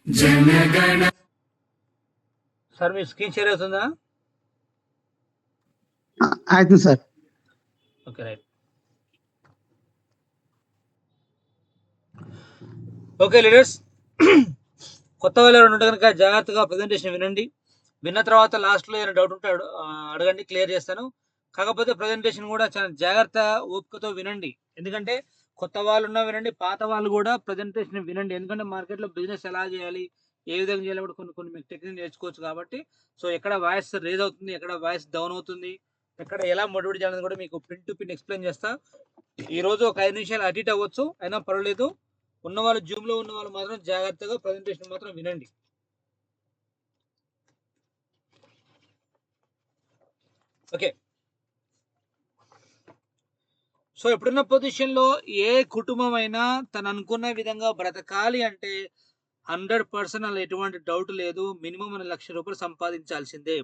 జనగణ సార్ మీ screen share అవుతుందా? అవుతుంది sir. Okay right. Okay leaders, కొత్త వాళ్ళు ఎవరైనా ఉంటే కనుక జాగ్రత్తగా ప్రజెంటేషన్ వినండి. విన్న తర్వాత లాస్ట్లో ఏమైనా డౌట్ ఉంటే అడగండి, క్లియర్ చేస్తాను. కాకపోతే ప్రజెంటేషన్ కూడా చాలా జాగ్రత్త ఓపికతో వినండి. ఎందుకంటే కొత్త వాళ్ళు ఉన్నా వినండి, పాత వాళ్ళు కూడా ప్రజెంటేషన్ వినండి. ఎందుకంటే మార్కెట్లో బిజినెస్ ఎలా చేయాలి, ఏ విధంగా చేయాలి కూడా కొన్ని మీకు టెక్నిక్ నేర్చుకోవచ్చు కాబట్టి. సో ఎక్కడ వాయిస్ రేజ్ అవుతుంది, ఎక్కడ వాయిస్ డౌన్ అవుతుంది, ఎక్కడ ఎలా మోటివేట్ చేయాలని కూడా మీకు పిన్ టు పిన్ ఎక్స్ప్లెయిన్ చేస్తా. ఈరోజు ఒక 5 నిమిషాలు అడిట్ అవ్వచ్చు, అయినా పర్వాలేదు. ఉన్నవాళ్ళు జూమ్ లో ఉన్న వాళ్ళు మాత్రం జాగ్రత్తగా ప్రజెంటేషన్ మాత్రం వినండి. ఓకే, సో ఎప్పుడున్న పొజిషన్లో ఏ కుటుంబం అయినా తను అనుకున్న విధంగా బ్రతకాలి అంటే 100% అలా ఎటువంటి డౌట్ లేదు, మినిమం 1 లక్ష రూపాయలు సంపాదించాల్సిందే.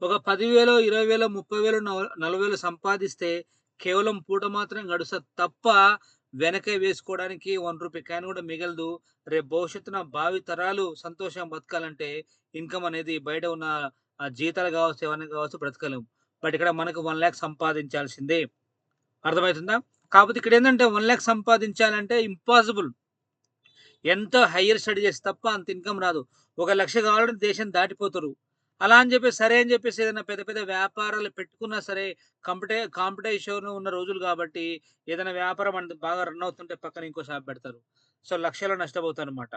ఒక 10,000, 20,000, 30,000, 40,000 సంపాదిస్తే కేవలం పూట మాత్రం గడుస్తుంది తప్ప వెనకే వేసుకోవడానికి 1 రూపాయి కాయిన్ కూడా మిగలదు. రేపు భవిష్యత్తున భావి తరాలు సంతోషంగా బతకాలంటే ఇన్కమ్ అనేది బయట ఉన్న జీతాలు కావచ్చు, ఏమైనా కావచ్చు, బ్రతకలేము. బట్ ఇక్కడ మనకు 1 lakh సంపాదించాల్సిందే. అర్థమవుతుందా? కాకపోతే ఇక్కడ ఏంటంటే 1 lakh సంపాదించాలంటే ఇంపాసిబుల్. ఎంత హయ్యర్ స్టడీ చేస్తే తప్ప అంత ఇన్కమ్ రాదు. 1 లక్ష కావాలంటే దేశం దాటిపోతారు. అలా అని చెప్పేసి సరే అని చెప్పేసి ఏదైనా పెద్ద పెద్ద వ్యాపారాలు పెట్టుకున్నా సరే కాంపిటీషన్ ఉన్న రోజులు కాబట్టి ఏదైనా వ్యాపారం అంటే బాగా రన్ అవుతుంటే పక్కన ఇంకో షాప్ పెడతారు. సో లక్షల్లో నష్టపోతారు అనమాట.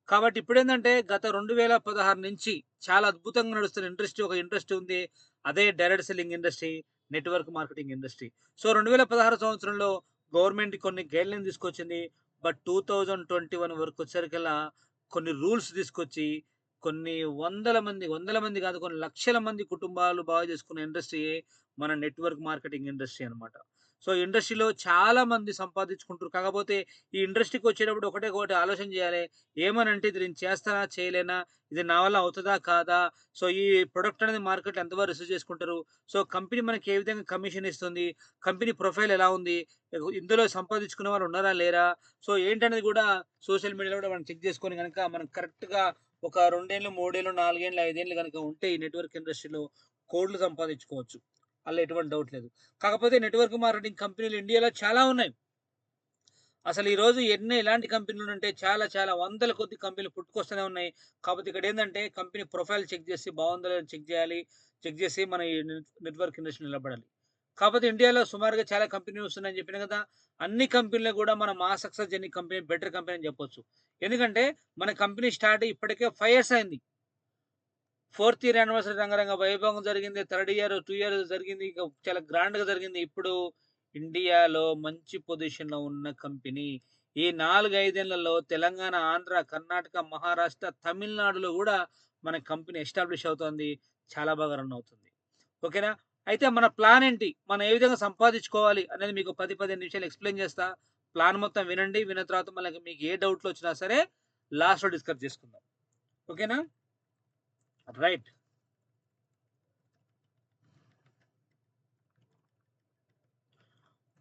కాబట్టి ఇప్పుడు ఏంటంటే గత 2016 నుంచి చాలా అద్భుతంగా నడుస్తున్న ఇండస్ట్రీ ఉంది. అదే direct selling industry, network marketing industry. So 2016 సంవత్సరంలో గవర్నమెంట్ కొన్ని గైడ్లైన్ తీసుకొచ్చింది. బట్ 2021 వరకు వచ్చేసరికల్లా కొన్ని రూల్స్ తీసుకొచ్చి కొన్ని వందల మంది కాదు, కొన్ని లక్షల మంది కుటుంబాలు బాగా చేసుకున్న ఇండస్ట్రీ మన నెట్వర్క్ మార్కెటింగ్ ఇండస్ట్రీ అనమాట. సో ఇండస్ట్రీలో చాలా మంది సంపాదించుకుంటారు. కాకపోతే ఈ ఇండస్ట్రీకి వచ్చేటప్పుడు ఒకటి ఆలోచన చేయాలి. ఏమనంటే ఇది నేను చేస్తానా, చేయలేనా, ఇది నా వల్ల అవుతుందా కాదా, సో ఈ ప్రొడక్ట్ అనేది మార్కెట్లో ఎంతవరకు రిసీవ్ చేసుకుంటారు, సో కంపెనీ మనకి ఏ విధంగా కమిషన్ ఇస్తుంది, కంపెనీ ప్రొఫైల్ ఎలా ఉంది, ఇందులో సంపాదించుకునే వాళ్ళు ఉన్నారా లేరా, సో ఏంటనేది కూడా సోషల్ మీడియాలో కూడా మనం చెక్ చేసుకొని కనుక మనం కరెక్ట్గా ఒక 2 ఏళ్ళు, 3 ఏళ్ళు, 4 ఏళ్ళు, 5 ఏళ్ళు కనుక ఉంటే ఈ నెట్వర్క్ ఇండస్ట్రీలో కోట్లు సంపాదించుకోవచ్చు. అలా ఎటువంటి డౌట్ లేదు. కాకపోతే నెట్వర్క్ మార్కెటింగ్ కంపెనీలు ఇండియాలో చాలా ఉన్నాయి. అసలు ఈరోజు ఎలాంటి కంపెనీలు ఉంటే చాలా చాలా వందల కొద్ది కంపెనీలు పుట్టుకొస్తూనే ఉన్నాయి. కాకపోతే ఇక్కడ ఏంటంటే కంపెనీ ప్రొఫైల్ చెక్ చేసి బాగుందో లేదో చెక్ చేసి మన ఈ నెట్వర్క్ ఇండస్ట్రీ నిలబడాలి. కాకపోతే ఇండియాలో సుమారుగా చాలా కంపెనీలు వస్తున్నాయని చెప్పిన కదా, అన్ని కంపెనీలు కూడా మన మా success journey company better company అని చెప్పొచ్చు. ఎందుకంటే మన కంపెనీ స్టార్ట్ ఇప్పటికే 5 years అయింది. 4th year యానివర్సరీ రంగరంగ వైభవం జరిగింది. 3rd year, 2 years జరిగింది. ఇంకా చాలా గ్రాండ్గా జరిగింది. ఇప్పుడు ఇండియాలో మంచి పొజిషన్లో ఉన్న కంపెనీ. ఈ 4-5 ఏళ్లలో తెలంగాణ, ఆంధ్ర, కర్ణాటక, మహారాష్ట్ర, తమిళనాడులో కూడా మన కంపెనీ ఎస్టాబ్లిష్ అవుతుంది. చాలా బాగా రన్ అవుతుంది. ఓకేనా? అయితే మన ప్లాన్ ఏంటి, మనం ఏ విధంగా సంపాదించుకోవాలి అనేది మీకు 10-15 నిమిషాలు ఎక్స్ప్లెయిన్ చేస్తా. ప్లాన్ మొత్తం వినండి. విన్న తర్వాత మళ్ళీ మీకు ఏ డౌట్లు వచ్చినా సరే లాస్ట్లో డిస్కస్ చేసుకుందాం. ఓకేనా? రైట్.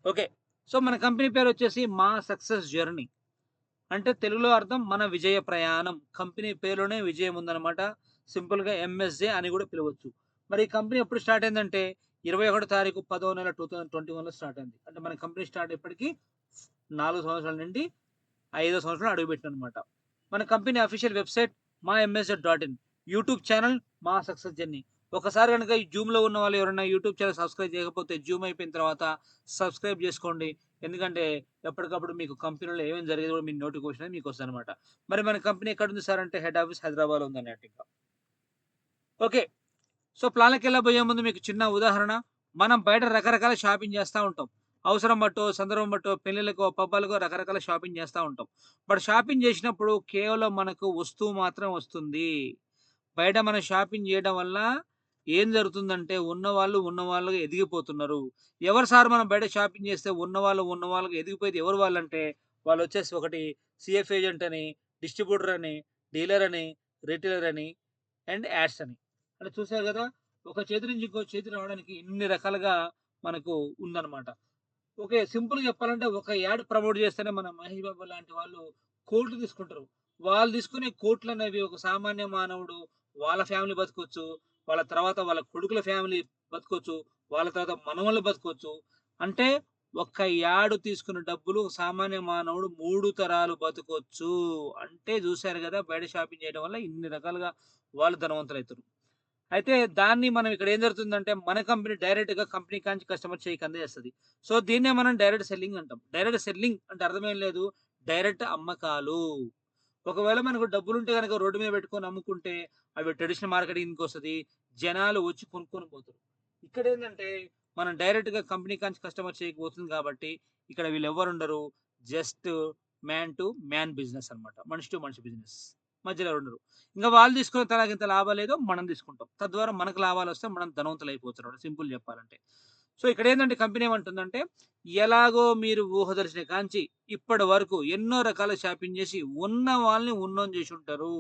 ఓకే, సో మన కంపెనీ పేరు వచ్చేసి మా సక్సెస్ జర్నీ. అంటే తెలుగులో అర్థం మన విజయ ప్రయాణం. కంపెనీ పేరులోనే విజయం ఉందన్నమాట. సింపుల్గా ఎంఎస్జే అని కూడా పిలవచ్చు. మరి ఈ కంపెనీ ఎప్పుడు స్టార్ట్ అయిందంటే 21 తారీఖు 10వ నెల 2021లో స్టార్ట్ అయింది. అంటే మన కంపెనీ స్టార్ట్ ఇప్పటికీ 4 సంవత్సరాల నుండి 5వ సంవత్సరం అడుగుపెట్టిన అనమాట. మన company official website MyMSZ.in, YouTube channel మా సక్సెస్ జర్నీ. ఒకసారి కనుక ఈ జూమ్లో ఉన్న వాళ్ళు ఎవరైనా యూట్యూబ్ ఛానల్ సబ్స్క్రైబ్ చేయకపోతే జూమ్ అయిపోయిన తర్వాత సబ్స్క్రైబ్ చేసుకోండి. ఎందుకంటే ఎప్పటికప్పుడు మీకు కంపెనీలో ఏమేమి జరిగేది కూడా మీ నోటిఫికేషన్ అనేది మీకు వస్తుంది అనమాట. మరి మన కంపెనీ ఎక్కడ ఉంది సార్ అంటే హెడ్ ఆఫీస్ హైదరాబాద్ ఉంది అన్నట్టు. ఇంకా ఓకే, సో ప్లాన్కి వెళ్ళబోయే ముందు మీకు చిన్న ఉదాహరణ. మనం బయట రకరకాల షాపింగ్ చేస్తూ ఉంటాం. అవసరం బట్టో, సందర్భం బట్టో, పెళ్ళిళ్ళకో, పబ్బాలకో రకరకాల షాపింగ్ చేస్తూ ఉంటాం. బట్ షాపింగ్ చేసినప్పుడు కేవలం మనకు వస్తువు మాత్రం వస్తుంది. బయట మనం షాపింగ్ చేయడం వల్ల ఏం జరుగుతుందంటే ఉన్నవాళ్ళుగా ఎదిగిపోతున్నారు. ఎవరు సార్ మనం బయట షాపింగ్ చేస్తే ఉన్నవాళ్ళుగా ఎదిగిపోయేది ఎవరు వాళ్ళంటే వాళ్ళు వచ్చేసి ఒకటి సిఎఫ్ ఏజెంట్ అని, డిస్ట్రిబ్యూటర్ అని, డీలర్ అని, రిటైలర్ అని అండ్ యాడ్స్ అని. అంటే చూసారు కదా, ఒక చేతి నుంచి ఇంకో చేతి రావడానికి ఇన్ని రకాలుగా మనకు ఉందన్నమాట. ఓకే, సింపుల్గా చెప్పాలంటే ఒక యాడ్ ప్రమోట్ చేస్తేనే మన మహేష్ బాబు లాంటి వాళ్ళు కోట్లు తీసుకుంటారు. వాళ్ళు తీసుకునే కోట్లనేవి ఒక సామాన్య మానవుడు వాళ్ళ ఫ్యామిలీ బతకొచ్చు. వాళ్ళ తర్వాత వాళ్ళ కొడుకుల ఫ్యామిలీ బతకొచ్చు. వాళ్ళ తర్వాత మనవళ్ళు బతకొచ్చు. అంటే ఒక్క యాడు తీసుకున్న డబ్బులు సామాన్య మానవుడు 3 తరాలు బతకొచ్చు. అంటే జూసారు గదా! బయట షాపింగ్ చేయడం వల్ల ఇన్ని రకాలుగా వాళ్ళు ధనవంతులైతుర్రు. అయితే దాన్ని మనం ఇక్కడ ఏం జరుగుతుందంటే మన కంపెనీ డైరెక్ట్‌గా కంపెనీ కాంచి కస్టమర్ చేయికి అందజేస్తది. సో దీన్నే మనం డైరెక్ట్ సెల్లింగ్ అంటాం. డైరెక్ట్ సెల్లింగ్ అంటే అర్థం ఏం లేదు. డైరెక్ట్ అమ్మకాలు. ఒకవేళ మనకు డబ్బులుంటే గనక రోడ్డు మీద పెట్టుకొని అమ్ముకుంటే అవి ట్రెడిషనల్ మార్కెటింగ్‌కొస్తది. జనాలు వచ్చి కొనుక్కొని పోతారు. ఇక్కడేందంటే మనం డైరెక్ట్‌గా కంపెనీ కాంచి కస్టమర్ చేయికి పోతుంది కాబట్టి ఇక్కడ వీళ్ళెవ్వరుండరు. Just man to man business అన్నమాట. మనిషి టు మనిషి బిజినెస్. మధ్యలో ఎవరుండరు. ఇంక వాళ్ళు తీసుకున్న తలాకింత లాభాలేదో మనం తీసుకుంటాం. తద్వారా మనకు లాభాలొస్తే మనం ధనవంతులైపోతున్నాం సింపుల్ చెప్పాలంటే. సో ఇక్కడేందంటే కంపెనీ ఏమంటుందంటే, ఎలాగో మీరు ఊహదర్శిని కాంచి ఇప్పటి వరకు ఎన్నో రకాల షాపింగ్ జేసి ఉన్న వాళ్ళని ఉన్నోని జేసుంటారు.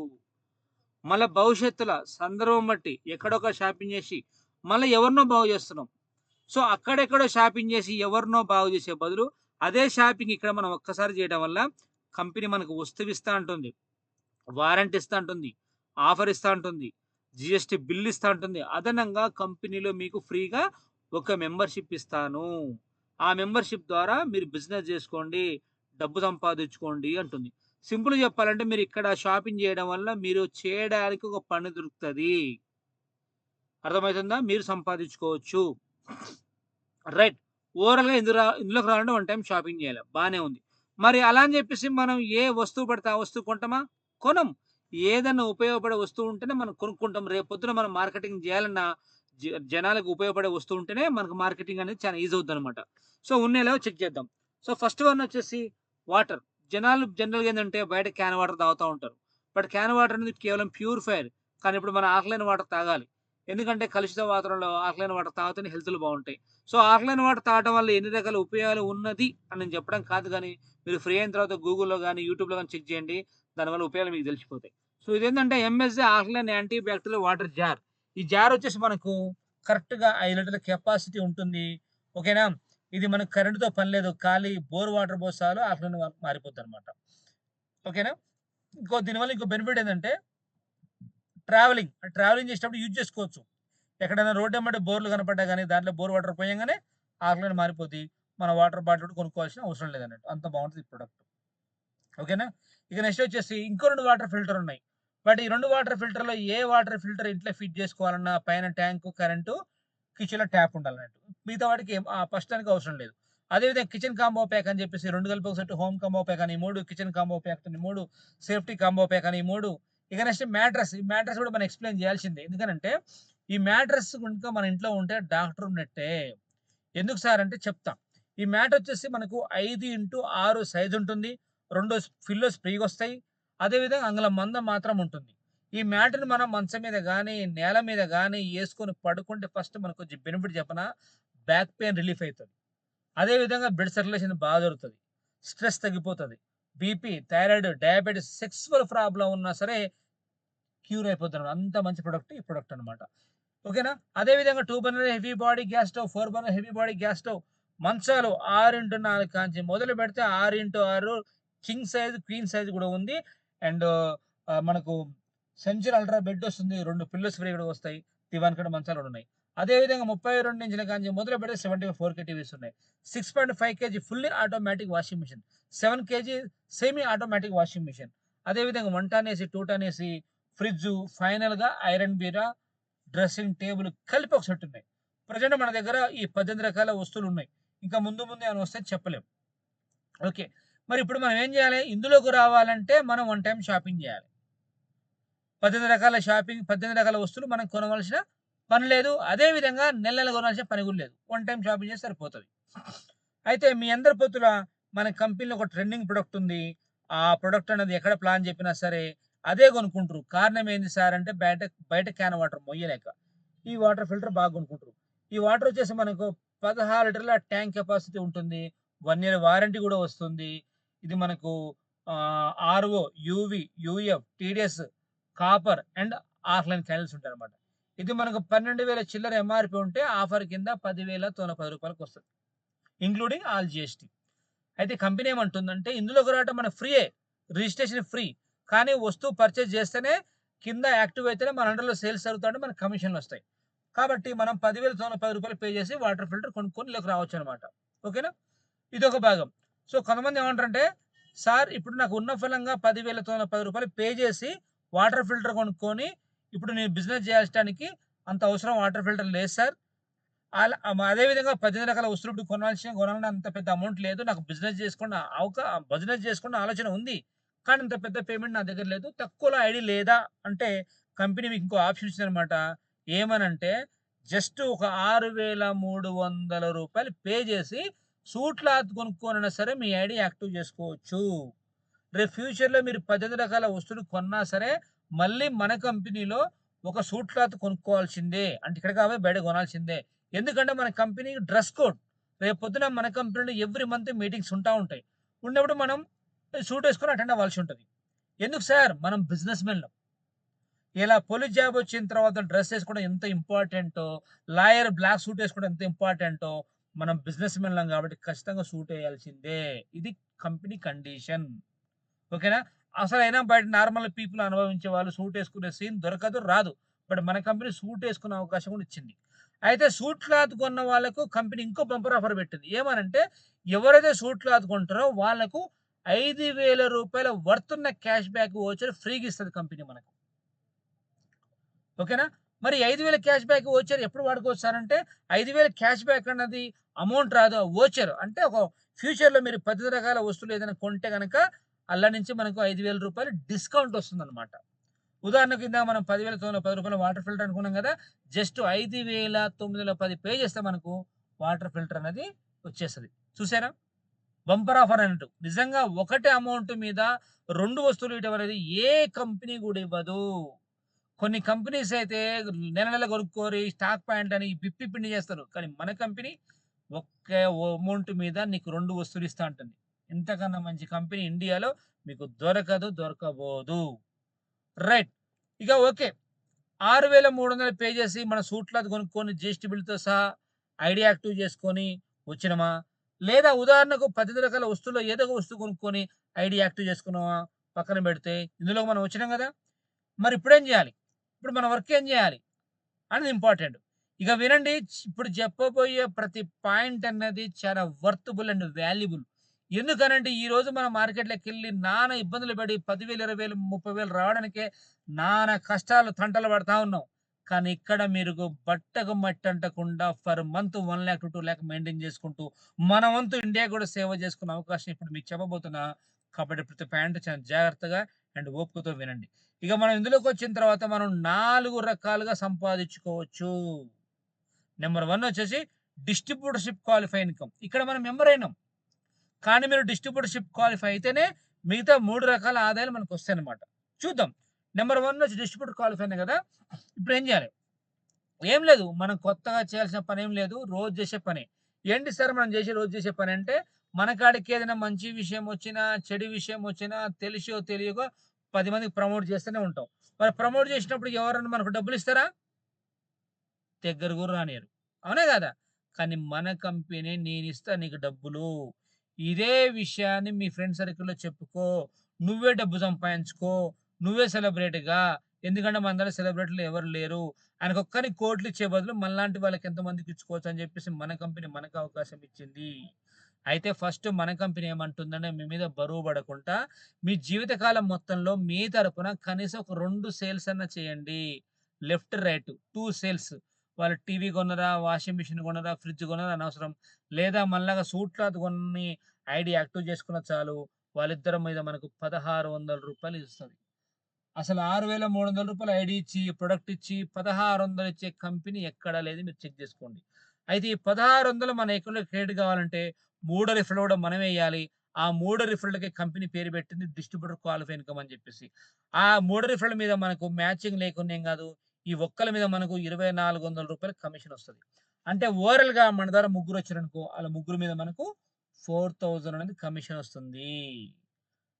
మళ్ళా భవిష్యత్తుల సందర్భం బట్టి ఎక్కడొక షాపింగ్ జేసి మళ్ళా ఎవరినో బాగు జేస్తున్నాం. సో అక్కడెక్కడో షాపింగ్ జేసి ఎవరినో బాగు జేసే బదులు అదే షాపింగ్ ఇక్కడ మనం ఒక్కసారి జేయడం వల్ల కంపెనీ మనకు వస్తువిస్తా అంటుంది. వారంటీ ఇస్తా అంటుంది. ఆఫర్ ఇస్తా అంటుంది. జీఎస్టీ బిల్ ఇస్తా అంటుంది. అదనంగా కంపెనీలో మీకు ఫ్రీగా ఒక మెంబర్‌షిప్ ఇస్తాను. ఆ మెంబర్‌షిప్ ద్వారా మీరు బిజినెస్ జేసుకోండి. డబ్బు సంపాదించుకోండి అంటుంది. సింపుల్‌గా చెప్పాలంటే మీరిక్కడ షాపింగ్ జేయడం వల్ల మీరు చేయడానికి ఒక పని దొరుకుతది. అర్థమైతుందా? మీరు సంపాదించుకోవచ్చు. రైట్. ఓవరాల్‌గా ఇందులోకి రావాలంటే వన్ టైమ్ షాపింగ్ జేయాల. బానే ఉంది. మరి అలా అని జెప్పేసి మనం ఏ వస్తువు పడితే ఆ వస్తువు కొంటామా? కొనం. ఏదన్నా ఉపయోగపడే వస్తువు ఉంటేనే మనం కొనుక్కుంటాం. రేపొద్దున మనం మార్కెటింగ్ జేయాలన్నా జనాలకు ఉపయోగపడే వస్తువు ఉంటేనే మనకు మార్కెటింగ్ అనేది చాలా ఈజీ అవుద్దనమాట. సో, ఉన్నాయో లేవో చెక్ చేద్దాం. సో, ఫస్ట్ వన్ వచ్చేసి వాటర్. జనాలు జనరల్‌గా ఏందంటే బయట క్యాన్ వాటర్ తాగుతా ఉంటారు. బట్ క్యాన్ వాటర్ అనేది కేవలం ప్యూరిఫైయర్. కానీ ఇప్పుడు మనం ఆల్కలైన్ వాటర్ తాగాలి. ఎందుకంటే కలుషిత వాతావరణంలో ఆల్కలైన్ వాటర్ తాగితేనే హెల్త్‌లు బావుంటాయి. సో, ఆఫ్‌లైన్ వాటర్ తాగటం వల్ల ఎన్ని రకాల ఉపయోగాలు ఉన్నది అని నేను చెప్పడం కాదు గానీ, మీరు ఫ్రీ అయిన తర్వాత గూగుల్‌లో గాని, యూట్యూబ్‌లో గాని చెక్ చేయండి. దానివల్ల ఉపయోగాలు మీకు తెలిసిపోతాయి. సో, ఇదేంటంటే MSJ alkaline anti bacterial water jar. ఈ జార్ వచ్చేసి మనకు కరెక్ట్‌గా 5 లీటర్ల కెపాసిటీ ఉంటుంది. ఓకేనా? ఇది మనకు కరెంట్‌తో పని లేదు. ఖాళీ బోర్ వాటర్ పోస్తే చాలు ఆల్కలైన్ మారిపోద్దనమాట. ఓకేనా? దీనివల్ల ఇంకో బెనిఫిట్ ఏందంటే ట్రావెలింగ్ చేసేటప్పుడు యూజ్ చేసుకోవచ్చు. ఎక్కడైనా రోడ్డెమ్మట బోర్‌లు కనపడ్డా గాని, దాంట్లో బోర్ వాటర్ పోయంగానే ఆల్కలైన్ మారిపోద్ది. మన వాటర్ బాటిల్ కూడా కొనుక్కోవాల్సిన అవసరం లేదన్నట్టు. అంత బావుంటది ఈ ప్రొడక్ట్. ఓకేనా? ఇక నెక్స్ట్ వచ్చేసి ఇంకో 2 వాటర్ ఫిల్టర్ ఉన్నాయి. బట్ ఈ 2 వాటర్ ఫిల్టర్‌లో ఏ వాటర్ ఫిల్టర్ ఇంట్లో ఫిట్ చేసుకోవాలన్నా పైన ట్యాంకు, కరెంటు, కిచెన్‌లో ట్యాప్ ఉండాలన్నట్టు. మిగతా వాటికి ప్రస్తుతానికి అవసరం లేదు. అదే విధంగా కిచెన్ కాంబో ప్యాక్ అని చెప్పేసి 2 కలిపి ఒక సెట్ హోమ్ కాంబో ప్యాక్ అని 3 కిచెన్ కాంబో ప్యాక్ అని 3 సేఫ్టీ కాంబో ప్యాక్ అని 3 ఇక నెక్స్ట్ మ్యాట్రెస్. ఈ మ్యాట్రెస్ కూడా మనం ఎక్స్‌ప్లెయిన్ చేయాల్సిందే. ఎందుకనంటే ఈ మ్యాట్రెస్ గనుక మన ఇంట్లో ఉంటే డాక్టర్ ఉన్నట్టే. ఎందుకు సార్ అంటే చెప్తా. ఈ మ్యాట్ వచ్చేసి మనకు 5x6 సైజ్ ఉంటుంది. 2 పిల్లోస్ ఫ్రీగొస్తాయి. అదేవిధంగా అంగుళం మందం మాత్రం ఉంటుంది. ఈ మ్యాట్‌ని మనం మంచం మీద గాని, నేల మీద గాని యేసుకొని పడుకుంటే ఫస్ట్ మనకు కొంచెం బెనిఫిట్ చెప్పనా? బ్యాక్ పెయిన్ రిలీఫ్ అయితది. అదే విధంగా బ్లడ్ సర్క్యులేషన్ బాగా జరుగుతది. స్ట్రెస్ తగ్గిపోతది. BP, thyroid, diabetes, sexual problem ఉన్నా సరే క్యూర్ అయిపోద్దనమాట. అంత మంచి ప్రొడక్ట్ ఈ ప్రొడక్ట్ అన్నమాట. ఓకేనా? అదే విధంగా 2 burner heavy body gas stove, 4 burner heavy body gas stove, మంచాలు 6x4 కాంచి మొదలుపెడితే 6x6 king size, queen size కూడా ఉంది. అండ్ మనకు సెంచరీ అల్ట్రా బెడ్ వస్తుంది. 2 పిల్లోస్ ఫ్రీ కూడా వస్తాయి. దివాన్ మంచాలు కూడా ఉన్నాయి. అదే విధంగా 32 ఇంచుల కాంచి మొదలుపెడితే 74 టీవీస్ ఉన్నాయి. 6.5 kg fully automatic washing machine. 7 kg semi automatic washing machine. అదే విధంగా 1 ton AC, 2 ton AC, fridge, ఫైనల్‌గా ఐరన్ బీరా, డ్రెస్సింగ్ టేబుల్ కలిపి ఒక సెట్ ఉన్నాయి. ప్రెజెంట్ మన దగ్గర ఈ 18 రకాల వస్తువులున్నాయి. ఇంకా ముందు ముందు ఏమైనా వస్తాయో చెప్పలేం. ఓకే. మరి ఇప్పుడు మనం ఏం జేయాలి? ఇందులోకి రావాలంటే మనం వన్ టైమ్ షాపింగ్ జేయాలి. 18 రకాల వస్తువులు మనం కొనవలసిన పని లేదు. అదే విధంగా నెల నెల కొనాల్సిన పని గూడా లేదు. వన్ టైమ్ షాపింగ్ చేస్తే సరిపోతది. అయితే మీ అందరి పొత్తుల మన కంపెనీలో ఒక ట్రెండింగ్ ప్రొడక్ట్ ఉంది. ఆ ప్రొడక్ట్ అనేది ఎక్కడ ప్లాన్ చెప్పినా సరే అదే కొనుక్కుంటారు. కారణం ఏంది సార్ అంటే బయట బయట క్యాన్ వాటర్ మొయ్యలేక. ఈ వాటర్ ఫిల్టర్ బాగా కొనుక్కుంటారు. ఈ వాటర్ వచ్చేసి మనకు 16 లీటర్ల ట్యాంక్ కెపాసిటీ ఉంటుంది. 1 ఇయర్ వారంటీ కూడా వస్తుంది. ఇది మనకు RO, UV, UF, TDS, copper and offline candles ఉంటాయన్నమాట. ఇది మనకు 12,000 చిల్లర ఎంఆర్‌పీ ఉంటే ఆఫర్ కింద 10,910 రూపాయలకొస్తది. Including all GST. అయితే కంపెనీ ఏమంటుందంటే ఇందులోకి రావటం మనకు ఫ్రీయే. Registration free. కానీ వస్తువు పర్చేజ్ చేస్తేనే కింద యాక్టివ్ అయితేనే మన అండర్‌లో సేల్స్ జరుగుతాయంటే మనకు కమిషన్‌లొస్తాయి. కాబట్టి మనం 10,910 రూపాయలు పే చేసి వాటర్ ఫిల్టర్ కొనుక్కొని ఇళ్ళకి రావచ్చనమాట. ఓకేనా? ఇదొక భాగం. సో, కొంతమంది ఏమంటారంటే, సార్ ఇప్పుడు నాకు ఉన్న ఫలంగా 10,910 రూపాయలు పే చేసి వాటర్ ఫిల్టర్ కొనుక్కొని ఇప్పుడు నేను బిజినెస్ జేయటానికి అంత అవసరం వాటర్ ఫిల్టర్ లేదు సార్. అదే విధంగా 18 రకాల వస్తువులు ఇప్పుడు కొనాలంటే అంత పెద్ద అమౌంట్ లేదు. నాకు బిజినెస్ చేసుకున్న ఆలోచన ఉంది. కానీ ఇంత పెద్ద పేమెంట్ నా దగ్గర లేదు. తక్కువలో ఐడీ లేదా అంటే కంపెనీ మీకు ఇంకో ఆప్షన్ ఇచ్చిందనమాట. ఏమనంటే జస్ట్ ఒక రూ. 6,300 పే చేసి సూట్ క్లాత్ కొనుక్కొనైనా సరే మీ ఐడీ యాక్టివ్ చేసుకోవచ్చు. రేపు ఫ్యూచర్‌లో మీరు 18 రకాల వస్తువులు కొన్నా సరే మళ్ళీ మన కంపెనీలో ఒక సూట్ క్లాత్ కొనుక్కోవాల్సిందే. అంటే ఇక్కడ కాకపోతే బయట కొనాల్సిందే. ఎందుకంటే మన కంపెనీ డ్రెస్ కోడ్. రేపొద్దున మన కంపెనీలో ఎవ్రీ మంత్ మీటింగ్స్ ఉంటాయి. ఉన్నప్పుడు మనం సూట్ ఏసుకొని అటెండ్ అవ్వాల్సి ఉంటది. ఎందుకు సార్? మనం బిజినెస్ మెన్‌లం. ఇలా పోలీస్ జాబ్ వచ్చిన తర్వాత డ్రెస్ ఏసుకోవడం ఎంత ఇంపార్టెంటో, లాయర్ బ్లాక్ సూట్ ఏసుకోవడం ఎంత ఇంపార్టెంటో, మనం బిజినెస్ మెన్‌లం కాబట్టి ఖచ్చితంగా సూట్ ఏయాల్సిందే. ఇది కంపెనీ కండిషన్. ఓకేనా? అసలైనా బయట నార్మల్ పీపుల్ అనుభవించే వాళ్ళు సూట్ ఏసుకునే సీన్ దొరకదు, రాదు. బట్ మన కంపెనీ సూట్ ఏసుకునే అవకాశం కూడా ఇచ్చింది. అయితే సూట్ క్లాత్ కొన్న వాళ్ళకు కంపెనీ ఇంకో బంపర్ ఆఫర్ పెట్టింది. ఏమనంటే ఎవరైతే సూట్ క్లాత్ కొంటారో వాళ్ళకు రూ. 5,000 వర్త్ ఉన్న క్యాష్ బ్యాక్ వోచర్ ఫ్రీగా ఇస్తది కంపెనీ మనకు. ఓకేనా? మరి 5,000 క్యాష్ బ్యాక్ వోచర్ ఎప్పుడు వాడుకోవచ్చు సార్ అంటే 5,000 క్యాష్ బ్యాక్ అన్నది అమౌంట్ రాదు. వోచర్ అంటే ఒక ఫ్యూచర్‌లో మీరు 10 రకాల వస్తువులు ఏదైనా కొంటే గనక అల్ల నుంచి మనకు రూ. 5,000 డిస్కౌంట్ వస్తుందన్నమాట. ఉదాహరణకు ఇందాక మనం రూ. 10,910 వాటర్ ఫిల్టర్ అనుకున్నాం గదా! జస్ట్ 5,910 పే చేస్తే మనకు వాటర్ ఫిల్టర్ అనేది వచ్చేస్తది. చూసారా? బంపర్ ఆఫర్ అన్నట్టు. నిజంగా ఒకటే అమౌంట్ మీద 2 వస్తువులు ఇవ్వడం అనేది ఏ కంపెనీ గూడా ఇవ్వదు. కొన్ని కంపెనీస్ అయితే నెల నెల కొనుక్కోరి స్టాక్ పాయింట్ అని పిప్పి పిండి చేస్తారు. కానీ మన కంపెనీ ఒక్క అమౌంట్ మీద నీకు 2 వస్తువులు ఇస్తా అంటుంది. ఇంతకన్నా మంచి కంపెనీ ఇండియాలో మీకు దొరకదు, దొరకబోదు. రైట్. ఇక ఓకే. 6,300 పే చేసి మన సూట్ క్లాత్ కొనుక్కొని జీఎస్టీ బిల్‌తో సహా ఐడీ యాక్టివ్ చేసుకొని వచ్చినమా? లేదా ఉదాహరణకు 18 రకాల వస్తువుల్లో ఏదో ఒక వస్తువు కొనుక్కొని ఐడీ యాక్టివ్ చేసుకున్నామా? పక్కన పెడితే ఇందులో మనం వచ్చినాం గదా! మరి ఇప్పుడేం జేయాలి? ఇప్పుడు మన వర్క్ ఏం జేయాలి? అనేది ఇంపార్టెంట్. ఇక వినండి. ఇప్పుడు చెప్పబోయే ప్రతి పాయింట్ అన్నది చాలా వర్తబుల్ అండ్ వాల్యుబుల్. ఎందుకనంటే ఈరోజు మనం మార్కెట్‌లోకెళ్ళి నానా ఇబ్బందులు పడి 10,000, 20,000, 30,000 రావడానికే నానా కష్టాలు, తంటలు పడతా ఉన్నాం. కానీ ఇక్కడ మీరు బట్టకు మట్టంటకుండా పర్ మంత్ 1,00,000 to 2,00,000 మెయింటైన్ చేసుకుంటూ, మన వంతు ఇండియాకి కూడా సేవ చేసుకునే అవకాశం ఇప్పుడు మీకు చెప్పబోతున్నా. కాబట్టి ప్రతి పాయింట్ చాలా జాగ్రత్తగా అండ్ ఓపికతో వినండి. ఇక మనం ఇందులోకొచ్చిన తర్వాత మనం 4 రకాలుగా సంపాదించుకోవచ్చు. నంబర్ 1 వచ్చేసి డిస్ట్రిబ్యూటర్‌షిప్ క్వాలిఫై ఇన్‌కమ్. ఇక్కడ మనం మెంబర్ అయినాం. కానీ మీరు డిస్ట్రిబ్యూటర్‌షిప్ క్వాలిఫై అయితేనే మిగతా 3 రకాల ఆదాయాలు మనకొస్తాయన్నమాట. చూద్దాం. నంబర్ 1 వచ్చి డిస్ట్రిబ్యూటర్ క్వాలిఫై అయినా కదా! ఇప్పుడేం జేయాలి? ఏం లేదు. మనం కొత్తగా చేయాల్సిన పనేం లేదు. రోజు చేసే పనే. ఏంటి సార్ మనం రోజు చేసే పనంటే, మన కాడికి ఏదైనా మంచి విషయం వచ్చినా, చెడు విషయం వచ్చినా తెలిసో తెలియకో 10 మందికి ప్రమోట్ చేస్తూనే ఉంటాం. మరి ప్రమోట్ చేసినప్పుడు ఎవరన్నా మనకు డబ్బులిస్తారా? దగ్గర కూడా రానియరు. అవునా కాదా? కానీ మన కంపెనీ నేనిస్తా నీకు డబ్బులు. ఇదే విషయాన్ని మీ ఫ్రెండ్ సర్కిల్‌లో చెప్పుకో. నువ్వే డబ్బు సంపాదించుకో. నువ్వే సెలబ్రిటీగా. ఎందుకంటే మన దగ్గర సెలబ్రిటీలు ఎవరు లేరు. ఆయనకొక్కనికి కోట్లిచ్చే బదులు మనలాంటి వాళ్ళకి ఎంతమందికి ఇచ్చుకోవచ్చు అని చెప్పేసి మన కంపెనీ మనకు అవకాశం ఇచ్చింది. అయితే ఫస్ట్ మన కంపెనీ ఏమంటుందంటే మీ మీద బరువు పడకుండా మీ జీవితకాలం మొత్తంలో మీ తరపున కనీసం ఒక 2 సేల్స్ అన్నా చేయండి. Left, right 2 sales. వాళ్ళు టీవీ కొన్నరా, వాషింగ్ మిషన్ కొన్నరా, ఫ్రిడ్జ్ కొన్నరా అనవసరం. లేదా మనలాగా సూట్ క్లాత్ కొన్ని ఐడీ యాక్టివ్ చేసుకున్న చాలు. వాళ్ళిద్దరి మీద మనకు రూ. 1,600 ఇస్తది. అసలు రూ. 6,300 ఐడీ ఇచ్చి, ప్రొడక్ట్ ఇచ్చి 1,600 ఇచ్చే కంపెనీ ఎక్కడా లేదు. మీరు చెక్ జేసుకోండి. అయితే ఈ 1,600 మన అకౌంట్‌లోకి క్రెడిట్ కావాలంటే మూడో రిఫరల్ కూడా మనమే ఎయ్యాలి. ఆ మూడో రిఫరల్‌కి కంపెనీ పేరు పెట్టింది డిస్ట్రిబ్యూటర్ క్వాలిఫై ఇన్‌కమ్ అని చెప్పేసి. ఆ మూడో రిఫరల్ మీద మనకు మ్యాచింగ్ లేకున్నా ఏం గాదు. ఈ ఒక్కల మీద మనకు రూ. 2,400 కమిషన్ ఒస్తది. అంటే ఓవరాల్‌గా మన ద్వారా ముగ్గురొచ్చారనుకో, ఆళ్ళ ముగ్గురు మీద మనకు 4,000 అనేది కమిషన్ ఒస్తుంది.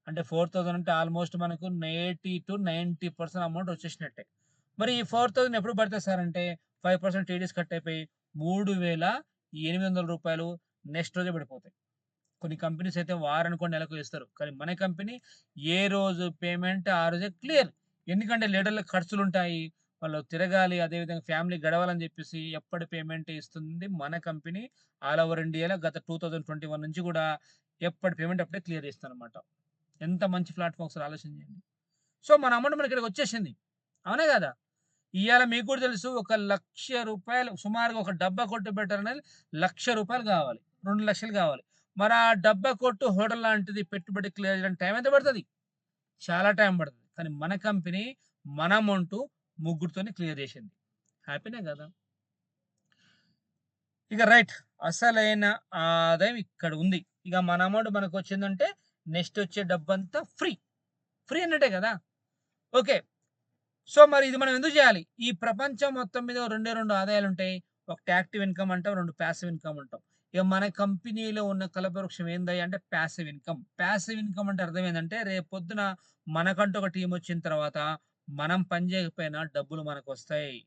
అంటే 4,000 అంటే ఆల్‌మోస్ట్ మనకు 80-90% అమౌంట్ వచ్చేసినట్టే. మరి ఈ 4,000 ఎప్పుడు పడతాయి సార్ అంటే 5% టీడీఎస్ కట్ అయిపోయి రూ. 3,800 నెక్స్ట్ రోజే పడిపోతాయి. కొన్ని కంపెనీస్ అయితే వారానికో, నెలకో ఇస్తారు. కానీ మన కంపెనీ ఏ రోజు పేమెంట్ ఆ రోజే క్లియర్. ఎందుకంటే లీడర్‌ల ఖర్చులుంటాయి. వాళ్ళు తిరగాలి. అదేవిధంగా ఫ్యామిలీ గడవాలని జెప్పేసి ఎప్పటి పేమెంట్ ఇస్తుంది మన కంపెనీ. ఆల్ ఓవర్ ఇండియాలో గత 2021 నుంచి గూడా ఎప్పటి పేమెంట్ అప్పుడే క్లియర్ చేస్తదనమాట. ఎంత మంచి ప్లాట్‌ఫార్మ్ ఒకసారి ఆలోచన చేయండి. సో, మన అమౌంట్ మనకిక్కడికొచ్చేసింది. అవునా గదా! ఇయాల మీకు కూడా తెలుసు ఒక రూ. 1,00,000 సుమారుగా ఒక డబ్బా కొట్టు పెట్టాలనేది రూ. 1,00,000 గావాలి. 2,00,000 గావాలి. మరి ఆ డబ్బా కొట్టు హోటల్ లాంటిది పెట్టుబడి క్లియర్ చేయడానికి టైం ఎంత పడతది? చాలా టైం పడతది. కానీ మన కంపెనీ మన అమౌంట్ ముగ్గురితోనే క్లియర్ చేసింది. హ్యాపీనే గదా! ఇక రైట్. అసలైన ఆదాయం ఇక్కడ ఉంది. ఇక మన అమౌంట్ మనకొచ్చిందంటే నెక్స్ట్ వచ్చే డబ్బంతా ఫ్రీ. ఫ్రీ అన్నట్టే గదా! ఓకే. సో, మరి ఇది మనం ఎందుకు జేయాలి? ఈ ప్రపంచం మొత్తం మీద రెండే 2 ఆదాయాలుంటాయి. ఒకటి యాక్టివ్ ఇన్‌కమ్ అంటాం. 2 పాసివ్ ఇన్‌కమ్ అంటాం. ఇక మన కంపెనీలో ఉన్న కల్పవృక్షం ఏందయ్యా అంటే పాసివ్ ఇన్‌కమ్. పాసివ్ ఇన్‌కమ్ అంటే అర్థం ఏందంటే రేపొద్దున మనకంటూ ఒక టీమొచ్చిన తర్వాత మనం పని జేయకపోయినా డబ్బులు మనకొస్తాయి.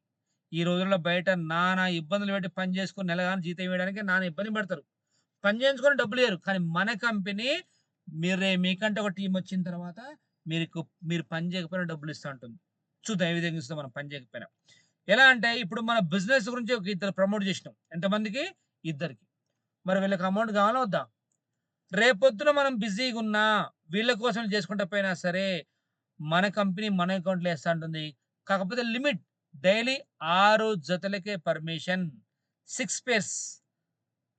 ఈ రోజుల్లో బయట నానా ఇబ్బందులు పెట్టి పని చేసుకొని నెలగాని జీతం ఇవ్వడానికి నానా ఇబ్బంది పడతారు. పని చేయించుకొని డబ్బులియ్యరు. కానీ మన కంపెనీ మీకంటే ఒక టీమొచ్చిన తర్వాత మీరుకు మీరు పని చేయకపోయినా డబ్బులిస్తా ఉంటుంది. చూద్దాం ఏ విధంగా ఇస్తదో మనం పని చేయకపోయినా. ఎలా అంటే ఇప్పుడు మన బిజినెస్ గురించి ఒక ఇద్దరు ప్రమోట్ చేసినాం. ఎంతమందికి? ఇద్దరికి. మరి వీళ్ళకి అమౌంట్ కావాలా వద్దా? రేపొద్దున మనం బిజీగున్నా, వీళ్ళ కోసం చేసుకుంటా పోయినా సరే, మన కంపెనీ మన అకౌంట్‌లో ఏస్తా ఉంటుంది. కాకపోతే లిమిట్ డైలీ 6 జతలకే పర్మిషన్. 6 పెయిర్స్.